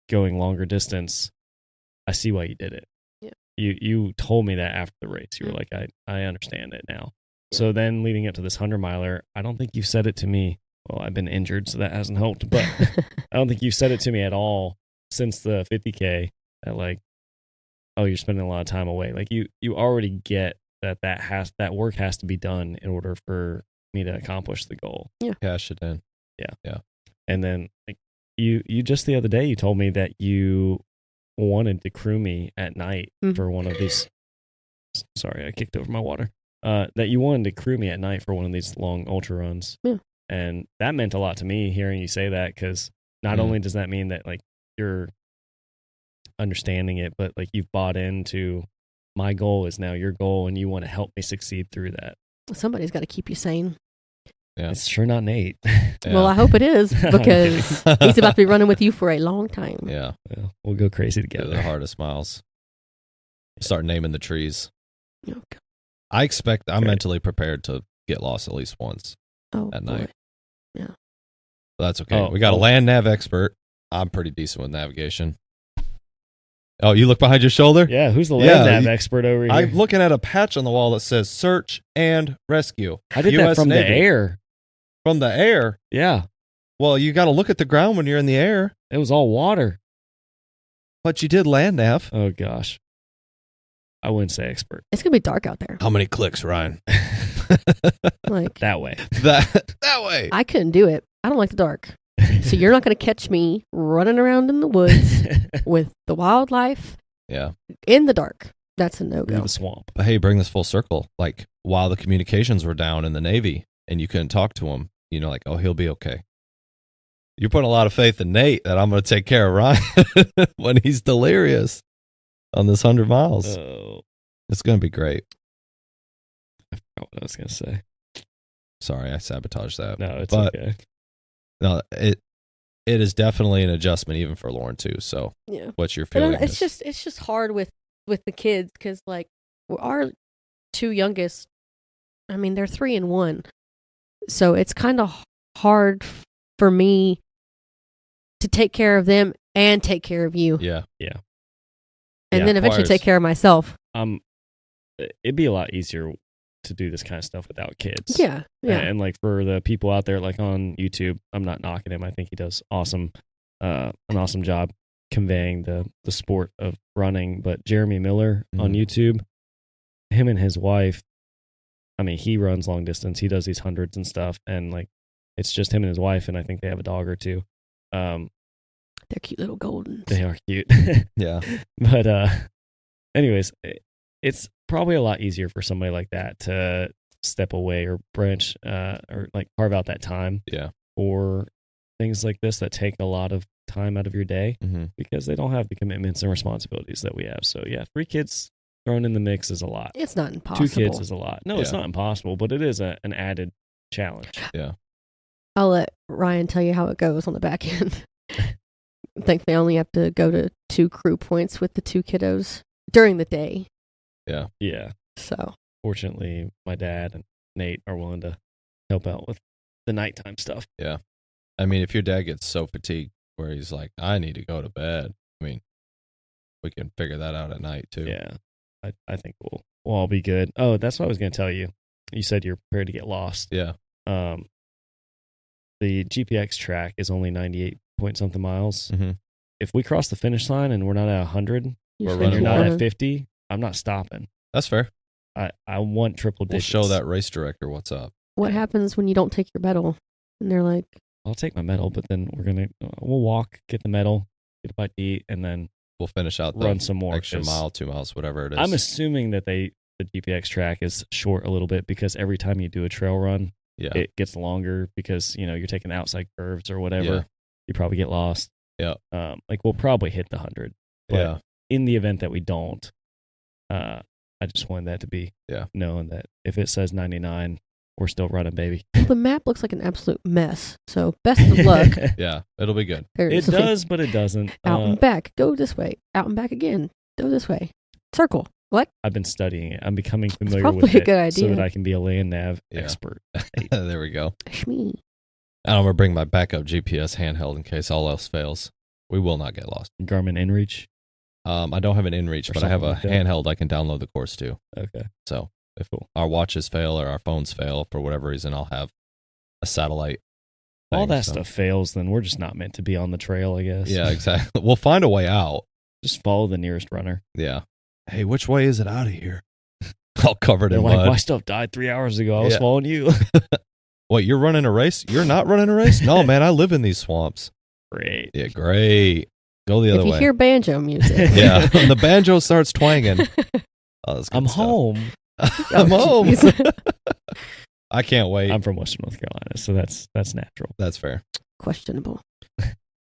[SPEAKER 1] going longer distance, I see why you did it.
[SPEAKER 2] Yeah.
[SPEAKER 1] You told me that after the race. You were like, I understand it now. Yeah. So then leading up to this 100-miler, I don't think you said it to me. Well, I've been injured, so that hasn't helped. But I don't think you said it to me at all since the 50K that, like, oh, you're spending a lot of time away. Like you already get that work has to be done in order for me to accomplish the goal.
[SPEAKER 2] Yeah.
[SPEAKER 3] Cash it in.
[SPEAKER 1] Yeah.
[SPEAKER 3] Yeah.
[SPEAKER 1] And then like you just the other day you told me that you wanted to crew me at night for one of these. Sorry, I kicked over my water. That you wanted to crew me at night for one of these long ultra runs.
[SPEAKER 2] Yeah.
[SPEAKER 1] And that meant a lot to me hearing you say that, because not only does that mean that like you're understanding it, but like you've bought into my goal is now your goal and you want to help me succeed through that.
[SPEAKER 2] Somebody's got to keep you sane.
[SPEAKER 1] Yeah. It's sure not Nate.
[SPEAKER 3] Yeah.
[SPEAKER 2] Well, I hope it is, because he's about to be running with you for a long time.
[SPEAKER 3] Yeah.
[SPEAKER 1] We'll go crazy together.
[SPEAKER 3] The hardest miles. Start naming the trees.
[SPEAKER 2] Okay.
[SPEAKER 3] I'm mentally prepared to get lost at least once at night.
[SPEAKER 2] Yeah.
[SPEAKER 3] But that's okay. We got a land nav expert. I'm pretty decent with navigation. Oh, you look behind your shoulder?
[SPEAKER 1] Yeah, who's the land nav expert over here?
[SPEAKER 3] I'm looking at a patch on the wall that says search and rescue.
[SPEAKER 1] I did
[SPEAKER 3] US
[SPEAKER 1] that from
[SPEAKER 3] Navy.
[SPEAKER 1] the air.
[SPEAKER 3] From the air?
[SPEAKER 1] Yeah.
[SPEAKER 3] Well, you got to look at the ground when you're in the air.
[SPEAKER 1] It was all water.
[SPEAKER 3] But you did land nav.
[SPEAKER 1] Oh, gosh. I wouldn't say expert.
[SPEAKER 2] It's going to be dark out there.
[SPEAKER 3] How many clicks, Ryan?
[SPEAKER 2] Like
[SPEAKER 1] that way.
[SPEAKER 3] That way.
[SPEAKER 2] I couldn't do it. I don't like the dark. So you're not going to catch me running around in the woods with the wildlife in the dark. That's a no-go.
[SPEAKER 1] The swamp.
[SPEAKER 3] But hey, bring this full circle. Like, while the communications were down in the Navy and you couldn't talk to him, like, oh, he'll be okay. You're putting a lot of faith in Nate that I'm going to take care of Ryan when he's delirious on this 100 miles.
[SPEAKER 1] Oh.
[SPEAKER 3] It's going to be great.
[SPEAKER 1] I forgot what I was going to say.
[SPEAKER 3] Sorry, I sabotaged that.
[SPEAKER 1] No, it's okay.
[SPEAKER 3] No, it is definitely an adjustment even for Lauren too. So
[SPEAKER 2] yeah,
[SPEAKER 3] what's your feeling?
[SPEAKER 2] It's just hard with the kids, because like our two youngest, I mean, they're 3 and 1, so it's kind of hard for me to take care of them and take care of you.
[SPEAKER 3] Yeah.
[SPEAKER 2] And then eventually take care of myself.
[SPEAKER 1] It'd be a lot easier to do this kind of stuff without kids.
[SPEAKER 2] Yeah.
[SPEAKER 1] And like for the people out there, like on YouTube, I'm not knocking him. I think he does an awesome job conveying the sport of running. But Jeremy Miller on YouTube, him and his wife, I mean, he runs long distance. He does these hundreds and stuff. And like, it's just him and his wife. And I think they have a dog or two.
[SPEAKER 2] They're cute little goldens.
[SPEAKER 1] They are cute.
[SPEAKER 3] Yeah.
[SPEAKER 1] But anyways, it's probably a lot easier for somebody like that to step away or branch or like carve out that time for things like this that take a lot of time out of your day because they don't have the commitments and responsibilities that we have. So yeah, 3 kids thrown in the mix is a lot.
[SPEAKER 2] It's not impossible.
[SPEAKER 1] 2 kids is a lot. No, it's not impossible, but it is an added challenge.
[SPEAKER 3] Yeah.
[SPEAKER 2] I'll let Ryan tell you how it goes on the back end. I think they only have to go to 2 crew points with the 2 kiddos during the day.
[SPEAKER 1] Yeah.
[SPEAKER 2] So
[SPEAKER 1] fortunately, my dad and Nate are willing to help out with the nighttime stuff.
[SPEAKER 3] Yeah. I mean, if your dad gets so fatigued where he's like, I need to go to bed, I mean, we can figure that out at night too.
[SPEAKER 1] Yeah. I think we'll all be good. Oh, that's what I was going to tell you. You said you're prepared to get lost.
[SPEAKER 3] Yeah.
[SPEAKER 1] The GPX track is only 98 point something miles. if we cross the finish line and we're not at 100
[SPEAKER 2] You
[SPEAKER 3] We're
[SPEAKER 2] just
[SPEAKER 1] and
[SPEAKER 3] running
[SPEAKER 1] you're not
[SPEAKER 3] more.
[SPEAKER 1] at 50, I'm not stopping.
[SPEAKER 3] That's fair.
[SPEAKER 1] I want triple
[SPEAKER 3] We'll
[SPEAKER 1] digits.
[SPEAKER 3] show that race director what's up.
[SPEAKER 2] What happens when you don't take your medal? And they're like,
[SPEAKER 1] I'll take my medal, but then we'll walk, get the medal, get a bite to eat, and then
[SPEAKER 3] We'll finish out the
[SPEAKER 1] run some more.
[SPEAKER 3] extra
[SPEAKER 1] 'cause
[SPEAKER 3] mile, 2 miles, whatever it is.
[SPEAKER 1] I'm assuming that the GPX track is short a little bit because every time you do a trail run,
[SPEAKER 3] yeah.
[SPEAKER 1] it gets longer because you're taking outside curves or whatever.
[SPEAKER 3] Yeah.
[SPEAKER 1] You probably get lost.
[SPEAKER 3] Yeah.
[SPEAKER 1] Like we'll probably hit the 100. But
[SPEAKER 3] Yeah.
[SPEAKER 1] in the event that we don't, I just wanted that to be known that if it says 99, we're still running, baby.
[SPEAKER 2] well, the map looks like an absolute mess. So best of luck.
[SPEAKER 3] Yeah. It'll be good.
[SPEAKER 1] It does, but it doesn't.
[SPEAKER 2] Out and back. Go this way. Out and back again. Go this way. Circle. What?
[SPEAKER 1] I've been studying it. I'm becoming familiar
[SPEAKER 2] probably
[SPEAKER 1] with
[SPEAKER 2] a
[SPEAKER 1] it
[SPEAKER 2] good
[SPEAKER 1] so
[SPEAKER 2] idea.
[SPEAKER 1] that I can be a land nav
[SPEAKER 3] Yeah.
[SPEAKER 1] expert.
[SPEAKER 3] There we go.
[SPEAKER 2] Shmee.
[SPEAKER 3] And I'm going to bring my backup GPS handheld in case all else fails. We will not get lost.
[SPEAKER 1] Garmin InReach.
[SPEAKER 3] I don't have an InReach,
[SPEAKER 1] Or
[SPEAKER 3] but I have a
[SPEAKER 1] something like that.
[SPEAKER 3] handheld I can download the course to.
[SPEAKER 1] Okay.
[SPEAKER 3] So if our watches fail or our phones fail for whatever reason, I'll have a satellite.
[SPEAKER 1] All
[SPEAKER 3] thing,
[SPEAKER 1] that
[SPEAKER 3] so-
[SPEAKER 1] stuff fails, then we're just not meant to be on the trail, I guess.
[SPEAKER 3] Yeah, exactly. We'll find a way out.
[SPEAKER 1] Just follow the nearest runner.
[SPEAKER 3] Yeah. Hey, which way is it out of here? All covered
[SPEAKER 1] They're
[SPEAKER 3] in
[SPEAKER 1] like,
[SPEAKER 3] mud.
[SPEAKER 1] my stuff died 3 hours ago. I was
[SPEAKER 3] Yeah.
[SPEAKER 1] following you.
[SPEAKER 3] What, you're running a race? You're not running a race? No, man, I live in these swamps.
[SPEAKER 1] Great.
[SPEAKER 3] Yeah, great. Go the
[SPEAKER 2] If
[SPEAKER 3] other
[SPEAKER 2] you
[SPEAKER 3] way.
[SPEAKER 2] hear banjo music.
[SPEAKER 3] Yeah, when the banjo starts twanging. Oh, that's good
[SPEAKER 1] I'm
[SPEAKER 3] stuff.
[SPEAKER 1] home.
[SPEAKER 3] I'm home.
[SPEAKER 2] jeez.
[SPEAKER 3] I can't wait.
[SPEAKER 1] I'm from Western North Carolina, so that's natural.
[SPEAKER 3] That's fair.
[SPEAKER 2] Questionable.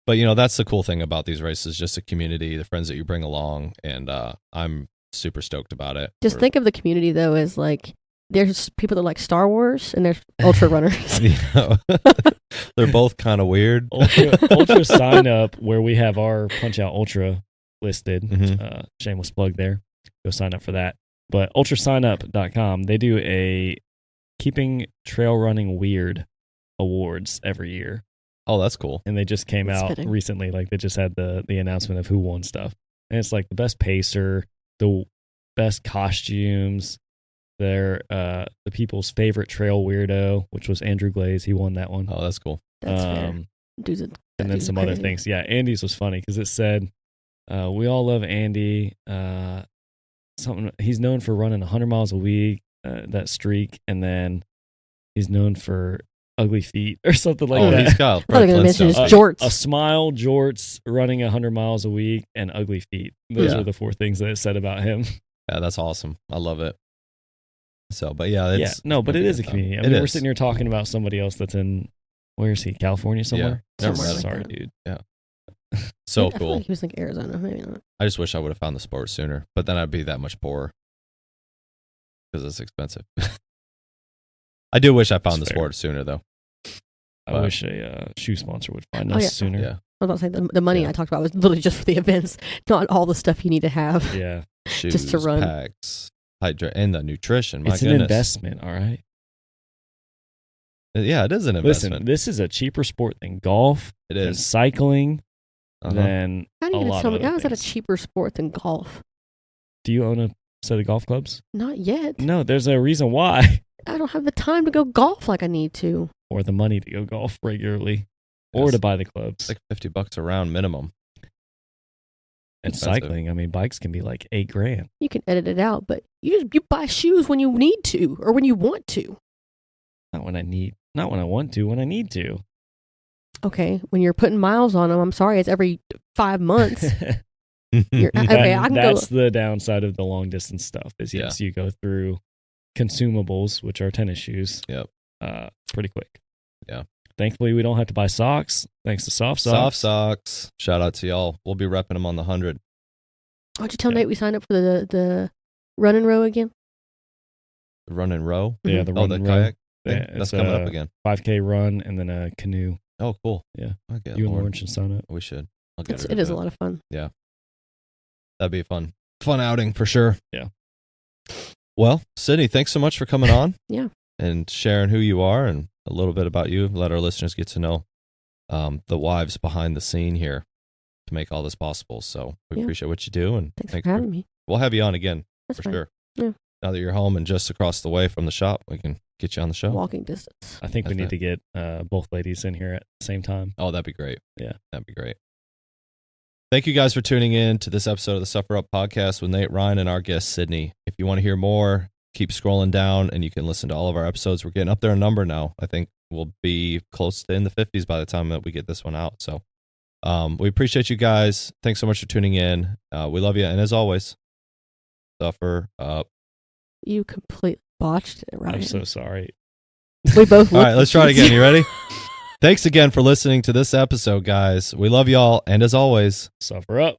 [SPEAKER 3] But, that's the cool thing about these races, just the community, the friends that you bring along, and I'm super stoked about it.
[SPEAKER 2] Just think of the community, though, as like there's people that like Star Wars and there's ultra runners.
[SPEAKER 3] They're both kind of weird.
[SPEAKER 1] Ultra sign up where we have our Punch Out Ultra listed.
[SPEAKER 3] Mhm.
[SPEAKER 1] Shameless plug there. Go sign up for that. But ultrasignup.com, they do a Keeping Trail Running Weird awards every year.
[SPEAKER 3] Oh, that's cool.
[SPEAKER 1] And they just came
[SPEAKER 2] That's
[SPEAKER 1] out
[SPEAKER 2] fitting.
[SPEAKER 1] recently. Like they just had the announcement of who won stuff. And it's like the best pacer, the best costumes, the people's favorite trail weirdo, which was Andrew Glaze. He won that one.
[SPEAKER 3] Oh, that's cool.
[SPEAKER 2] That's fair. Dudes,
[SPEAKER 1] And then some other things. Yeah, Andy's was funny because it said, we all love Andy. Something he's known for running 100 miles a week, that streak, and then he's known for ugly feet or something like that.
[SPEAKER 3] He's got
[SPEAKER 2] I thought you were gonna mention his jorts.
[SPEAKER 1] A smile, jorts, running 100 miles a week, and ugly feet. Those
[SPEAKER 3] Yeah.
[SPEAKER 1] are the four things that it said about him.
[SPEAKER 3] Yeah, that's awesome. I love it. So, but yeah, it's
[SPEAKER 1] but it is a community. I
[SPEAKER 3] It
[SPEAKER 1] mean, we're
[SPEAKER 3] is.
[SPEAKER 1] sitting here talking about somebody else that's in, where is he? California somewhere?
[SPEAKER 3] Never
[SPEAKER 2] Somewhere
[SPEAKER 3] met
[SPEAKER 2] like
[SPEAKER 1] Sorry,
[SPEAKER 2] that.
[SPEAKER 1] dude.
[SPEAKER 3] so
[SPEAKER 2] I feel
[SPEAKER 3] cool.
[SPEAKER 2] like he was like Arizona. Maybe not.
[SPEAKER 3] I just wish I would have found the sport sooner, but then I'd be that much poorer because it's expensive. I do wish I found
[SPEAKER 1] That's
[SPEAKER 3] the
[SPEAKER 1] fair.
[SPEAKER 3] sport sooner, though.
[SPEAKER 1] I
[SPEAKER 3] But-
[SPEAKER 1] wish a shoe sponsor would find
[SPEAKER 2] Oh,
[SPEAKER 1] us
[SPEAKER 2] yeah.
[SPEAKER 1] sooner.
[SPEAKER 3] Yeah,
[SPEAKER 2] I was about to say the money
[SPEAKER 3] Yeah.
[SPEAKER 2] I talked about was literally just for the events, not all the stuff you need to have.
[SPEAKER 1] Yeah.
[SPEAKER 3] shoes,
[SPEAKER 2] Just to run.
[SPEAKER 3] packs, and the nutrition. My
[SPEAKER 1] It's
[SPEAKER 3] goodness,
[SPEAKER 1] an investment, all right?
[SPEAKER 3] Yeah, it is an investment.
[SPEAKER 1] Listen, this is a cheaper sport than golf,
[SPEAKER 3] It
[SPEAKER 1] than
[SPEAKER 3] is.
[SPEAKER 1] cycling,
[SPEAKER 3] Uh-huh.
[SPEAKER 1] than
[SPEAKER 2] How do
[SPEAKER 1] a
[SPEAKER 2] you
[SPEAKER 1] lot
[SPEAKER 2] tell
[SPEAKER 1] of
[SPEAKER 2] me?
[SPEAKER 1] other
[SPEAKER 2] How is that a
[SPEAKER 1] things.
[SPEAKER 2] cheaper sport than golf?
[SPEAKER 1] Do you own a set of golf clubs?
[SPEAKER 2] Not yet.
[SPEAKER 1] No, there's a reason why.
[SPEAKER 2] I don't have the time to go golf like I need to.
[SPEAKER 1] Or the money to go golf regularly. Or
[SPEAKER 3] Yes.
[SPEAKER 1] to buy the clubs.
[SPEAKER 3] It's like $50 a round minimum.
[SPEAKER 1] And
[SPEAKER 3] expensive.
[SPEAKER 1] cycling, I mean, bikes can be like $8,000.
[SPEAKER 2] You can edit it out, but you buy shoes when you need to or when you want to.
[SPEAKER 1] Not when I want to, when I need to.
[SPEAKER 2] Okay, when you're putting miles on them, I'm sorry, it's every 5 months. Okay, I can go.
[SPEAKER 1] That's the downside of the long distance stuff. Is yes, you go through consumables, which are tennis shoes.
[SPEAKER 3] Yep.
[SPEAKER 1] Pretty quick.
[SPEAKER 3] Yeah.
[SPEAKER 1] Thankfully, we don't have to buy socks. Thanks to Soft Socks.
[SPEAKER 3] Soft socks. Shout out to y'all. We'll be repping them on the 100.
[SPEAKER 2] Why'd you tell
[SPEAKER 1] Yeah.
[SPEAKER 2] Nate we signed up for the run and row again?
[SPEAKER 3] The run and row.
[SPEAKER 1] Yeah, the
[SPEAKER 3] Oh,
[SPEAKER 1] run
[SPEAKER 3] the
[SPEAKER 1] and row.
[SPEAKER 3] kayak thing?
[SPEAKER 1] Yeah,
[SPEAKER 3] That's
[SPEAKER 1] it's
[SPEAKER 3] coming up
[SPEAKER 1] a
[SPEAKER 3] again.
[SPEAKER 1] 5K run and then a canoe.
[SPEAKER 3] Oh, cool.
[SPEAKER 1] Yeah.
[SPEAKER 3] Okay,
[SPEAKER 1] You and
[SPEAKER 3] Lauren.
[SPEAKER 1] Lauren should sign up.
[SPEAKER 3] We should. I'll get her
[SPEAKER 2] It
[SPEAKER 3] to
[SPEAKER 2] is
[SPEAKER 3] do
[SPEAKER 2] a lot of fun.
[SPEAKER 3] That'd be a fun outing for sure.
[SPEAKER 1] Yeah.
[SPEAKER 3] Well, Sydney, thanks so much for coming on.
[SPEAKER 2] Yeah.
[SPEAKER 3] And sharing who you are and a little bit about you. Let our listeners get to know the wives behind the scene here to make all this possible. So we
[SPEAKER 2] Yeah.
[SPEAKER 3] appreciate what you do. And
[SPEAKER 2] Thanks for having me.
[SPEAKER 3] We'll have you on again
[SPEAKER 2] That's
[SPEAKER 3] for
[SPEAKER 2] fine.
[SPEAKER 3] sure.
[SPEAKER 2] Yeah.
[SPEAKER 3] Now that you're home and just across the way from the shop, we can get you on the show.
[SPEAKER 2] Walking distance.
[SPEAKER 1] I think we
[SPEAKER 3] That's
[SPEAKER 1] need
[SPEAKER 3] it.
[SPEAKER 1] to get both ladies in here at the same time.
[SPEAKER 3] Oh, that'd be great.
[SPEAKER 1] Yeah.
[SPEAKER 3] That'd be great. Thank you guys for tuning in to this episode of the Suffer Up podcast with Nate, Ryan, and our guest, Sydney. If you want to hear more, keep scrolling down and you can listen to all of our episodes. We're getting up there in number now. I think we'll be close to in the 50s by the time that we get this one out. So we appreciate you guys. Thanks so much for tuning in. We love you. And as always, suffer up.
[SPEAKER 2] You completely botched it, Ryan.
[SPEAKER 1] I'm so sorry.
[SPEAKER 2] We both
[SPEAKER 3] All right, let's try it again. You ready? Thanks again for listening to this episode, guys. We love y'all. And as always,
[SPEAKER 1] Suffer up.